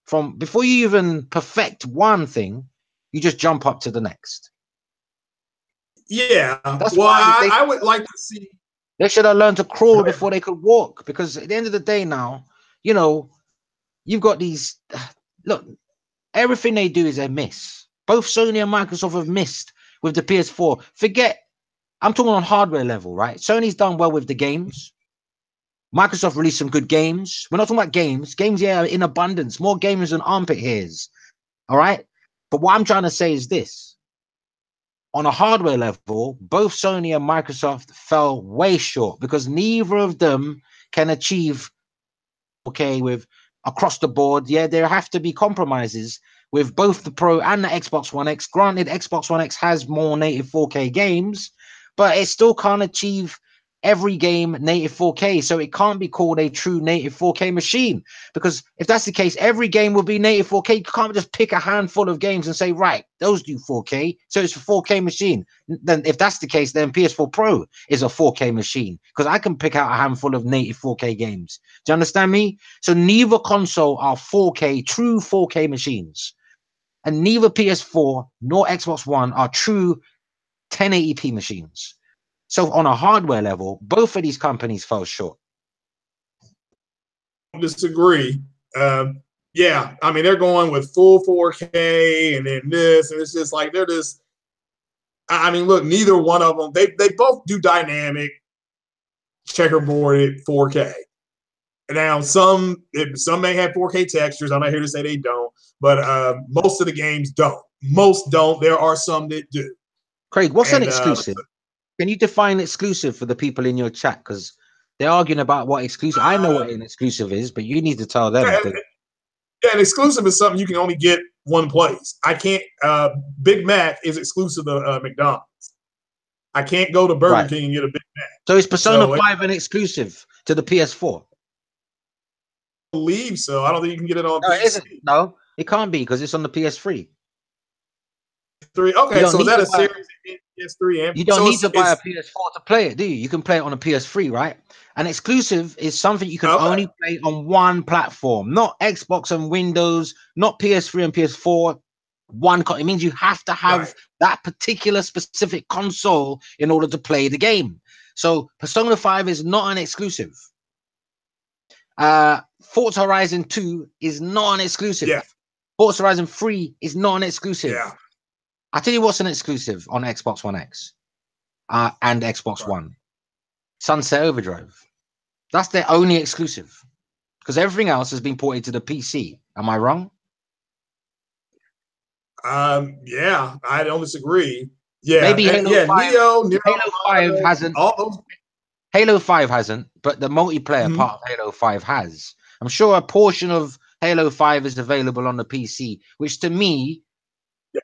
from before you even perfect one thing, you just jump up to the next? Yeah. That's Well, why I would like to see. they should have learned to crawl before they could walk. Because at the end of the day, now, you know, you've got these. Look, everything they do is a miss. Both Sony and Microsoft have missed with the PS4. Forget, I'm talking on hardware level, right? Sony's done well with the games. Microsoft released some good games. We're not talking about games. Games, yeah, in abundance. More gamers than armpit hairs. All right. But what I'm trying to say is this. On a hardware level, both Sony and Microsoft fell way short because neither of them can achieve with across the board. Yeah, there have to be compromises with both the Pro and the Xbox One X. Granted, Xbox One X has more native 4K games, but it still can't achieve every game native 4K. So it can't be called a true native 4K machine, because if that's the case, every game will be native 4K. You can't just pick a handful of games and say, right, those do 4K, so it's a 4K machine. Then if that's the case, then PS4 Pro is a 4K machine, because I can pick out a handful of native 4K games. Do you understand me? So neither console are 4K, true 4K machines. And neither PS4 nor Xbox One are true 1080p machines. So on a hardware level, both of these companies fell short. Disagree. Yeah, I mean, they're going with full 4K and then this, and it's just like they're just. I mean, look, neither one of them. They both do dynamic checkerboarded 4K. Now, some may have 4K textures. I'm not here to say they don't, but most of the games don't. Most don't. There are some that do. Craig, what's an exclusive? Can you define exclusive for the people in your chat? Because they're arguing about what exclusive. I know what an exclusive is, but you need to tell them. Yeah, an exclusive is something you can only get one place. I can't. Big Mac is exclusive to McDonald's. I can't go to Burger King and get a Big Mac. So is Persona 5 an exclusive to the PS4? I believe so. I don't think you can get it on No, PC. it isn't. No, it can't be because it's on the PS3. Okay, so is that a series PS3? You don't need to buy a PS4 to play it, do you? You can play it on a PS3, right? An exclusive is something you can only play on one platform, not Xbox and Windows, not PS3 and PS4. It means you have to have that particular specific console in order to play the game. So Persona 5 is not an exclusive. Forza Horizon 2 is not an exclusive. Yeah. Forza Horizon 3 is not an exclusive. Yeah. I'll tell you what's an exclusive on Xbox One X and Xbox One. Sunset Overdrive. That's their only exclusive, because everything else has been ported to the PC. Am I wrong? Yeah, I don't disagree. Yeah, maybe Halo 5, Neo 5 hasn't. All those. Halo 5 hasn't, but the multiplayer part of Halo 5 has. I'm sure a portion of Halo 5 is available on the PC, which to me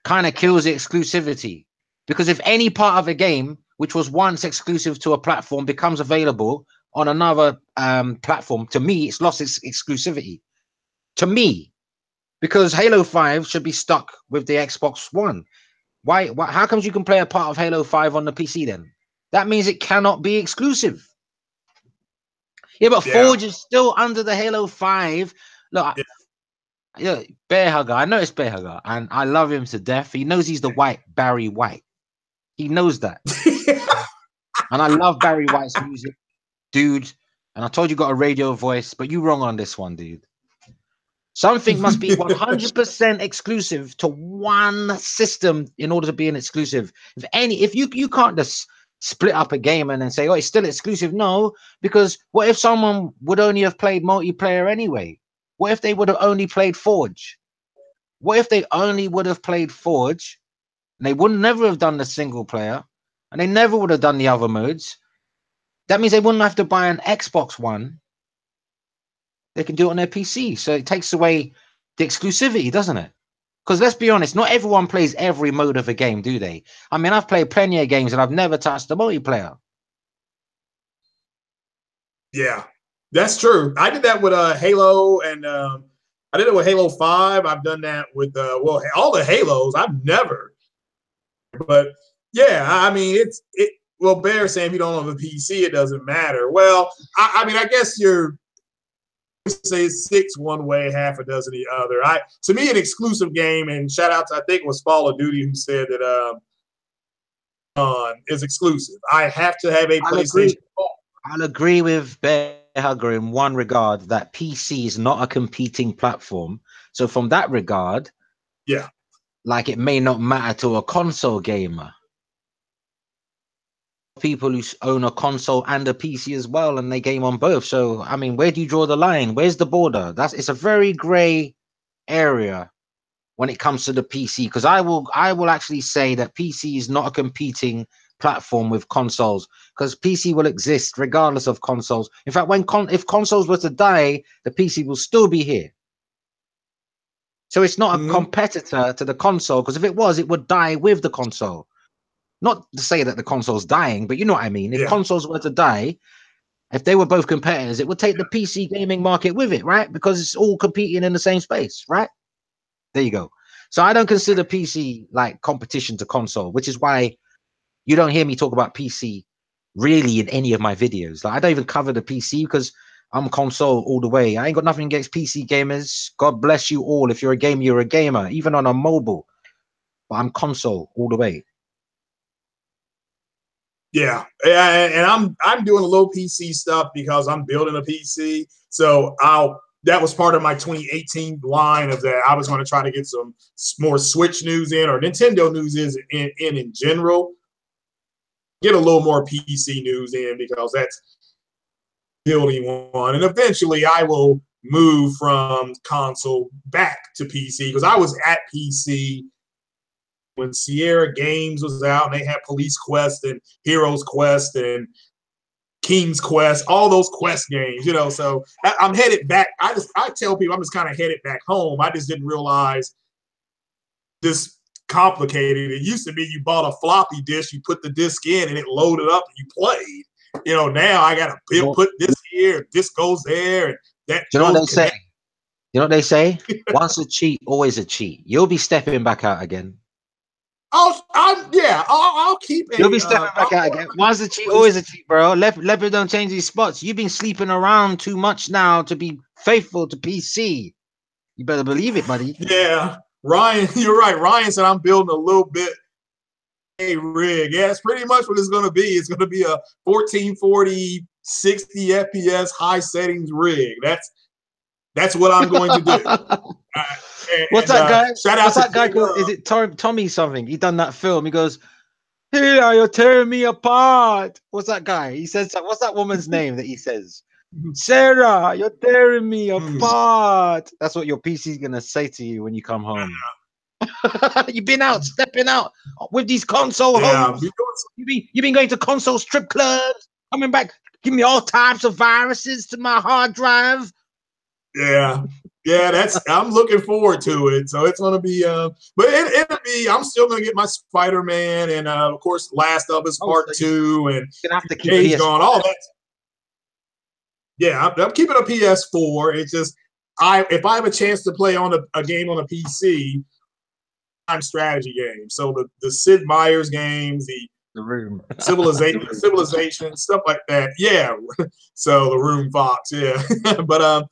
kind of kills the exclusivity. Because if any part of a game which was once exclusive to a platform becomes available on another platform, to me, it's lost its exclusivity. To me, because Halo 5 should be stuck with the Xbox One. Why? How comes you can play a part of Halo 5 on the PC then? That means it cannot be exclusive. Yeah, but Forge is still under the Halo 5. Look, Bear Hugger. I know it's Bear Hugger, and I love him to death. He knows he's the white Barry White. He knows that. And I love Barry White's music, dude. And I told you got a radio voice, but you wrong on this one, dude. Something must be 100% exclusive to one system in order to be an exclusive. If you can't just split up a game and then say, oh, it's still exclusive. No, because what if someone would only have played multiplayer anyway? What if they would have only played Forge? What if they only would have played Forge and they would never have done the single player and they never would have done the other modes? That means they wouldn't have to buy an Xbox One. They can do it on their PC. So it takes away the exclusivity, doesn't it? Because let's be honest, not everyone plays every mode of a game, do they? I mean, I've played plenty of games and I've never touched the multiplayer. Yeah, that's true. I did that with Halo, and I did it with Halo 5. I've done that with well, all the Halos. I've never, but yeah, I mean, it. Well, Bear saying if you don't have a PC, it doesn't matter. Well, I mean, I guess you're say 6 one way, half a dozen the other. To me, an exclusive game, and shout out to, I think it was Fall of Duty who said that is exclusive. I have to have a PlayStation 4. I'll agree with Bear Hugger in one regard, that PC is not a competing platform. So from that regard, yeah, like it may not matter to a console gamer. People who own a console and a PC as well, and they game on both. So I mean, where do you draw the line? Where's the border? It's a very gray area when it comes to the PC, because I will actually say that PC is not a competing platform with consoles, because PC will exist regardless of consoles. In fact, if consoles were to die, the PC will still be here. So it's not a competitor to the console, because if it was, it would die with the console. Not to say that the console's dying, but you know what I mean. If consoles were to die, if they were both competitors, it would take the PC gaming market with it, right? Because it's all competing in the same space, right? There you go. So I don't consider PC like competition to console, which is why you don't hear me talk about PC really in any of my videos. Like I don't even cover the PC because I'm console all the way. I ain't got nothing against PC gamers. God bless you all. If you're a gamer, you're a gamer, even on a mobile. But I'm console all the way. Yeah, and I'm doing a little PC stuff because I'm building a PC. So that was part of my 2018 line of that I was going to try to get some more Switch news in, or Nintendo news in general. Get a little more PC news in because that's building one, and eventually I will move from console back to PC because I was at PC when Sierra Games was out and they had Police Quest and Heroes Quest and King's Quest, all those Quest games, you know. So I'm headed back. I tell people I'm just kind of headed back home. I just didn't realize this complicated. It used to be you bought a floppy disk, you put the disk in, and it loaded up and you played. You know, now I got to put this here, this goes there, and that. Do you know what they say? You know what they say? Once a cheat, always a cheat. You'll be stepping back out again. I'll keep. You'll be stepping back out again. Once a cheat, always a cheat, bro. Leopard don't change these spots. You've been sleeping around too much now to be faithful to PC. You better believe it, buddy. Yeah, Ryan, you're right. Ryan said I'm building a little bit a rig. Yeah, it's pretty much what it's going to be. It's going to be a 1440, 60 FPS high settings rig. That's what I'm going to do. What's that guy? Shout out to that guy called, is it Tommy something? He done that film. He goes, "Hey, you're tearing me apart." What's that guy? He says, what's that woman's name that he says? "Sarah, you're tearing me apart." That's what your PC's gonna say to you when you come home. You've been out, stepping out with these console hoes. You've been going to console strip clubs, coming back, giving me all types of viruses to my hard drive. Yeah, I'm looking forward to it. So it's gonna be but it'll be, I'm still gonna get my Spider-Man and of course Last of Us Part 2 and you're gonna have to keep Days Gone, all that. Yeah, I'm keeping a PS4. It's just if I have a chance to play on a game on a PC, I'm strategy games. So the Sid Meier's games, the Room, civilization, stuff like that. Yeah. So the Room Fox, yeah. But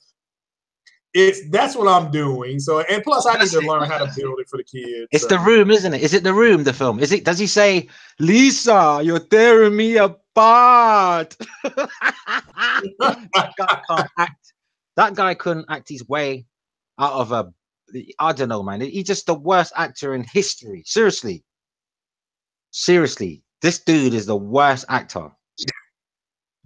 that's what I'm doing. So, and plus I need to learn how to build it for the kids. It's The Room, isn't it? Is it The Room, the film? Is it? Does he say, "Lisa, you're tearing me apart"? That guy can't act. That guy couldn't act his way out of I don't know, man. He's just the worst actor in history. Seriously. This dude is the worst actor.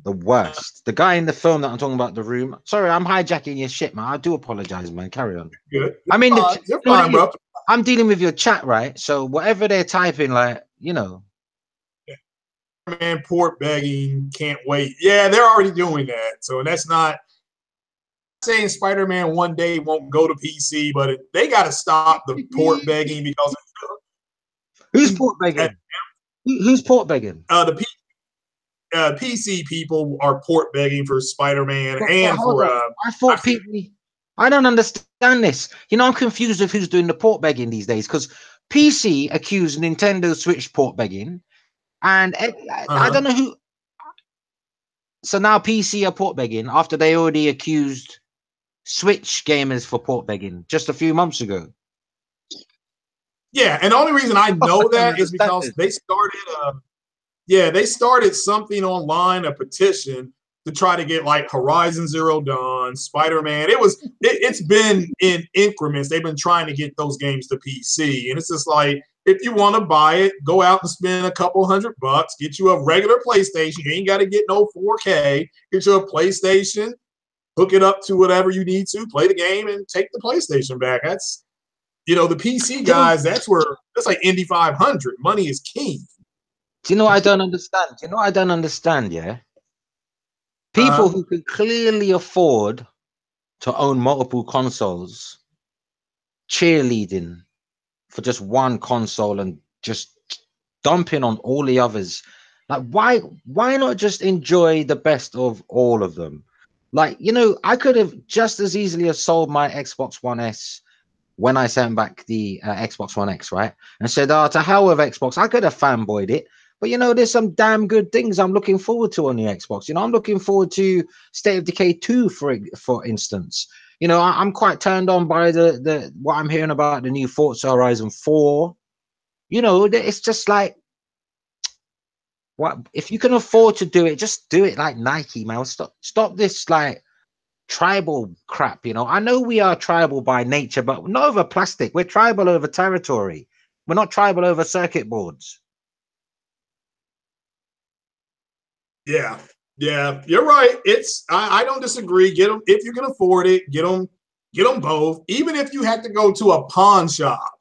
The worst. The guy in the film that I'm talking about, The Room. Sorry, I'm hijacking your shit, man. I do apologize, man. Carry on. Good. I mean, You're fine, bro. I'm dealing with your chat, right? So whatever they're typing, like, you know. Man, port begging, can't wait. Yeah, they're already doing that. So that's not saying Spider-Man one day won't go to PC, but they got to stop the port begging because who's port begging? Who's port begging? The PC people are port begging for Spider-Man and for. I thought people. I don't understand this. You know, I'm confused with who's doing the port begging these days because PC accused Nintendo Switch port begging, and I don't know who. So now PC are port begging after they already accused Switch gamers for port begging just a few months ago. Yeah, and the only reason I know that is because they started. They started something online, a petition to try to get like Horizon Zero Dawn, Spider-Man. It's been in increments. They've been trying to get those games to PC, and it's just like, if you want to buy it, go out and spend a couple $100, get you a regular PlayStation. You ain't got to get no 4K. Get you a PlayStation, hook it up to whatever you need to, play the game, and take the PlayStation back. That's, the PC guys, that's like Indy 500. Money is king. Do you know what I don't understand? Yeah. People who can clearly afford to own multiple consoles cheerleading for just one console and just dumping on all the others. Like, why not just enjoy the best of all of them? Like, I could have just as easily have sold my Xbox One S when I sent back the Xbox One X, right? And said, to hell with Xbox. I could have fanboyed it. But, there's some damn good things I'm looking forward to on the Xbox. I'm looking forward to State of Decay 2, for instance. I'm quite turned on by the what I'm hearing about the new Forza Horizon 4. It's just like, what if you can afford to do it, just do it like Nike, man. Stop this like tribal crap. I know we are tribal by nature, but not over plastic. We're tribal over territory. We're not tribal over circuit boards. Yeah, you're right. I don't disagree. Get them if you can afford it. Get them both. Even if you have to go to a pawn shop,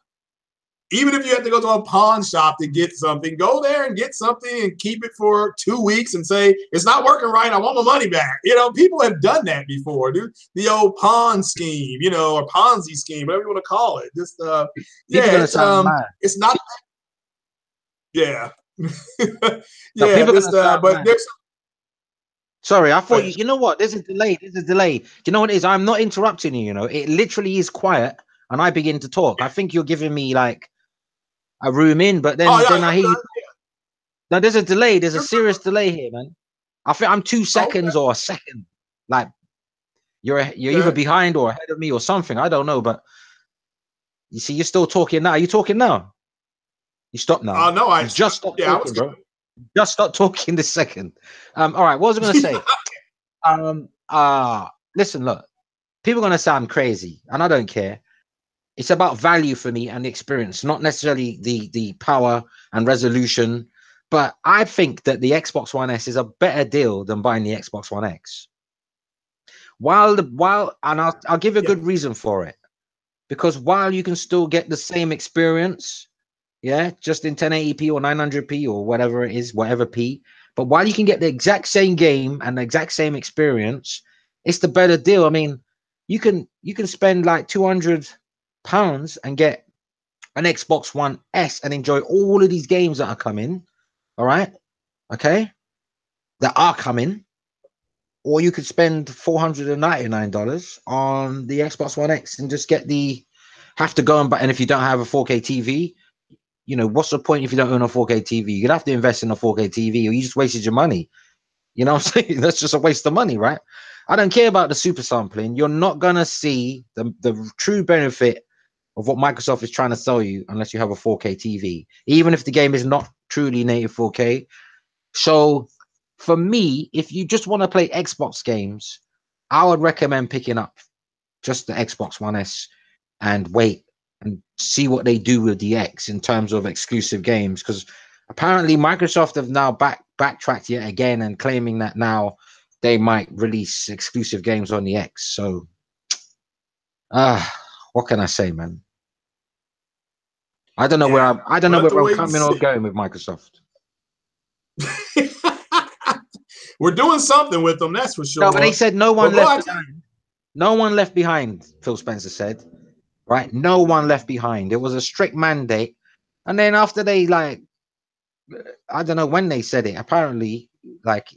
to get something, go there and get something and keep it for 2 weeks and say it's not working right. I want my money back. People have done that before, dude. The old pawn scheme, or Ponzi scheme, whatever you want to call it. Just it's not. Yeah. But there's. Sorry, I thought you know what? There's a delay. Do you know what it is? I'm not interrupting you. It literally is quiet, and I begin to talk. I think you're giving me like a room in, but then I hear you. Now there's a delay. There's a serious delay here, man. I think I'm 2 seconds or a second. Like you're either behind or ahead of me or something. I don't know, but you see, you're still talking now. Are you talking now? You stop now. No, I just stopped talking, bro. Just stop talking this second. All right, what was I going to say? Listen, look, people are going to sound crazy, and I don't care. It's about value for me and the experience, not necessarily the power and resolution. But I think that the Xbox One S is a better deal than buying the Xbox One X. I'll give you a good reason for it, because while you can still get the same experience. Yeah, just in 1080p or 900p or whatever it is, whatever P. But while you can get the exact same game and the exact same experience, it's the better deal. I mean, you can spend like £200 and get an Xbox One S and enjoy all of these games that are coming. All right, okay, that are coming. Or you could spend $499 on the Xbox One X and just have to go and buy. And if you don't have a 4K TV. What's the point if you don't own a 4K TV? You'd have to invest in a 4K TV, or you just wasted your money. You know what I'm saying? That's just a waste of money, right? I don't care about the super sampling. You're not going to see the true benefit of what Microsoft is trying to sell you unless you have a 4K TV, even if the game is not truly native 4K. So for me, if you just want to play Xbox games, I would recommend picking up just the Xbox One S and wait and see what they do with the X in terms of exclusive games, because apparently Microsoft have now backtracked yet again and claiming that now they might release exclusive games on the X. So, what can I say, man? I don't know where I don't know where I'm coming or going with Microsoft. We're doing something with them, that's for sure. No, but they said no one left behind. No one left behind, Phil Spencer said. Right? No one left behind. It was a strict mandate. And then after they, like, I don't know when they said it, apparently, like,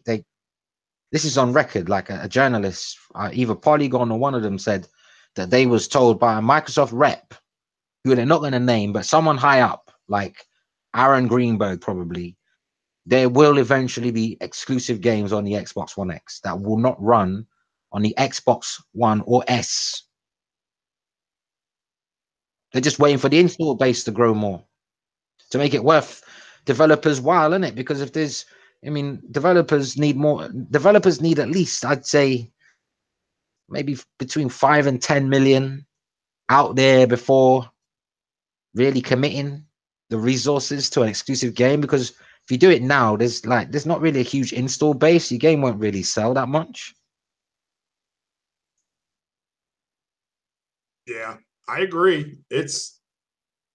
this is on record, like a journalist, either Polygon or one of them said that they was told by a Microsoft rep, who they're not going to name, but someone high up, like Aaron Greenberg probably, there will eventually be exclusive games on the Xbox One X that will not run on the Xbox One or S. They're just waiting for the install base to grow more to make it worth developers' while, isn't it? Because if there's, I mean, developers need more. Developers need at least, I'd say, maybe between 5 and 10 million out there before really committing the resources to an exclusive game. Because if you do it now, there's not really a huge install base. Your game won't really sell that much. Yeah, I agree.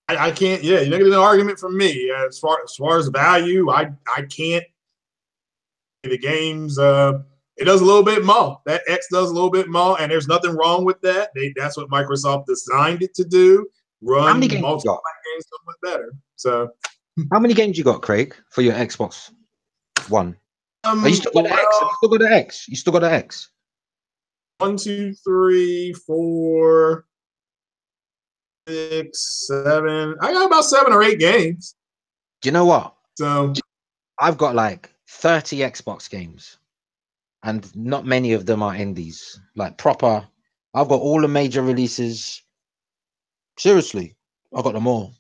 I can't. Yeah, you're not getting an argument from me as far as value. I can't. The games, it does a little bit more. That X does a little bit more, and there's nothing wrong with that. That's what Microsoft designed it to do. Run multiple games somewhat better. So, how many games you got, Craig, for your Xbox One? You still got the X? You still got the X? You still got the X? 1, 2, 3, 4, 6, 7. I got about 7 or 8 games. Do you know what? So I've got like 30 Xbox games, and not many of them are indies. Like proper, I've got all the major releases. Seriously, I've got them all.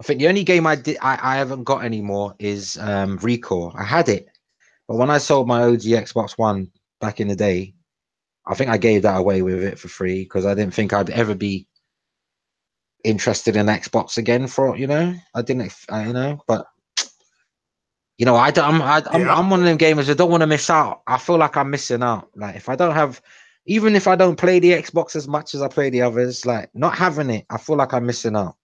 I think the only game I haven't got anymore is Recore. I had it, but when I sold my OG Xbox One back in the day, I think I gave that away with it for free because I didn't think I'd ever be interested in Xbox again. For I didn't, but I'm one of them gamers that don't want to miss out. I feel like I'm missing out. Like if I don't have, even if I don't play the Xbox as much as I play the others, like not having it, I feel like I'm missing out.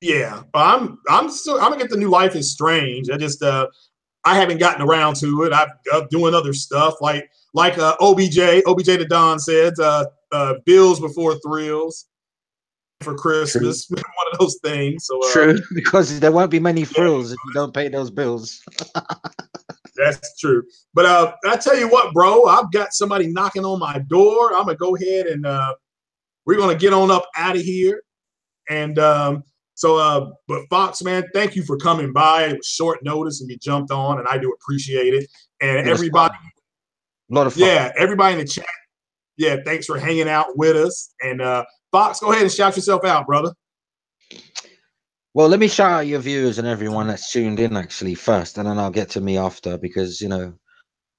Yeah, I'm gonna get the new Life is Strange. I haven't gotten around to it. I'm doing other stuff like OBJ the Don said, bills before thrills for Christmas. One of those things. So true, because there won't be many thrills if you don't pay those bills. That's true. But I tell you what, bro, I've got somebody knocking on my door. I'm gonna go ahead and we're gonna get on up out of here. And but Fox, man, thank you for coming by. It was short notice and you jumped on, and I do appreciate it. And everybody, a lot of fun. Yeah, everybody in the chat, yeah, thanks for hanging out with us. And Fox, go ahead and shout yourself out, brother. Well, let me shout out your viewers and everyone that's tuned in actually first, and then I'll get to me after, because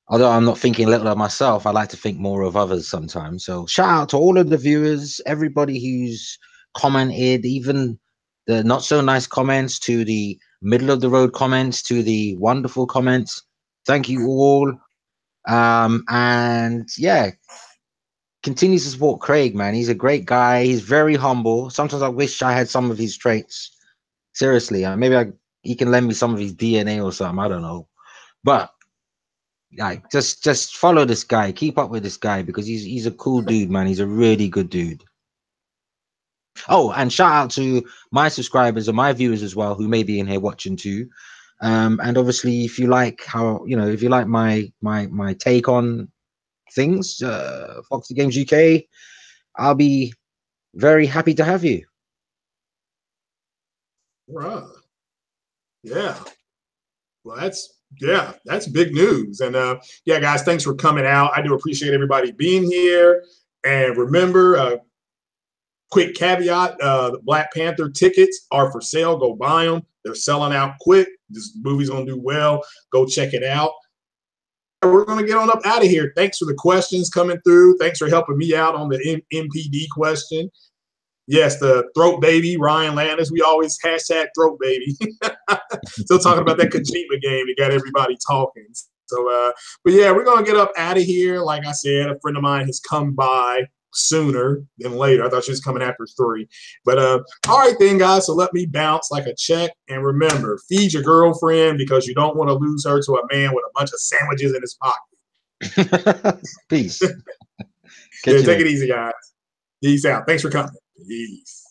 although I'm not thinking little of myself, I like to think more of others sometimes. So shout out to all of the viewers, everybody who's commented, even the not so nice comments, to the middle of the road comments, to the wonderful comments. Thank you all. And yeah, continue to support Craig, man. He's a great guy. He's very humble. Sometimes I wish I had some of his traits. Seriously, maybe he can lend me some of his DNA or something. I don't know. But like, just follow this guy. Keep up with this guy, because he's a cool dude, man. He's a really good dude. Oh, and shout out to my subscribers and my viewers as well, who may be in here watching too. And obviously, if you like if you like my take on things, Foxy Games UK, I'll be very happy to have you. Right. Yeah. Well, that's big news. And yeah, guys, thanks for coming out. I do appreciate everybody being here. And remember, quick caveat, the Black Panther tickets are for sale. Go buy them. They're selling out quick. This movie's going to do well. Go check it out. We're going to get on up out of here. Thanks for the questions coming through. Thanks for helping me out on the MPD question. Yes, the throat baby, Ryan Landis. We always hashtag throat baby. Still talking about that Kojima game that got everybody talking. So, but yeah, we're going to get up out of here. Like I said, a friend of mine has come by sooner than later. I thought she was coming after 3. But all right then, guys. So let me bounce like a check. And remember, feed your girlfriend because you don't want to lose her to a man with a bunch of sandwiches in his pocket. Peace. Yeah, take it easy, guys. Peace out. Thanks for coming. Peace.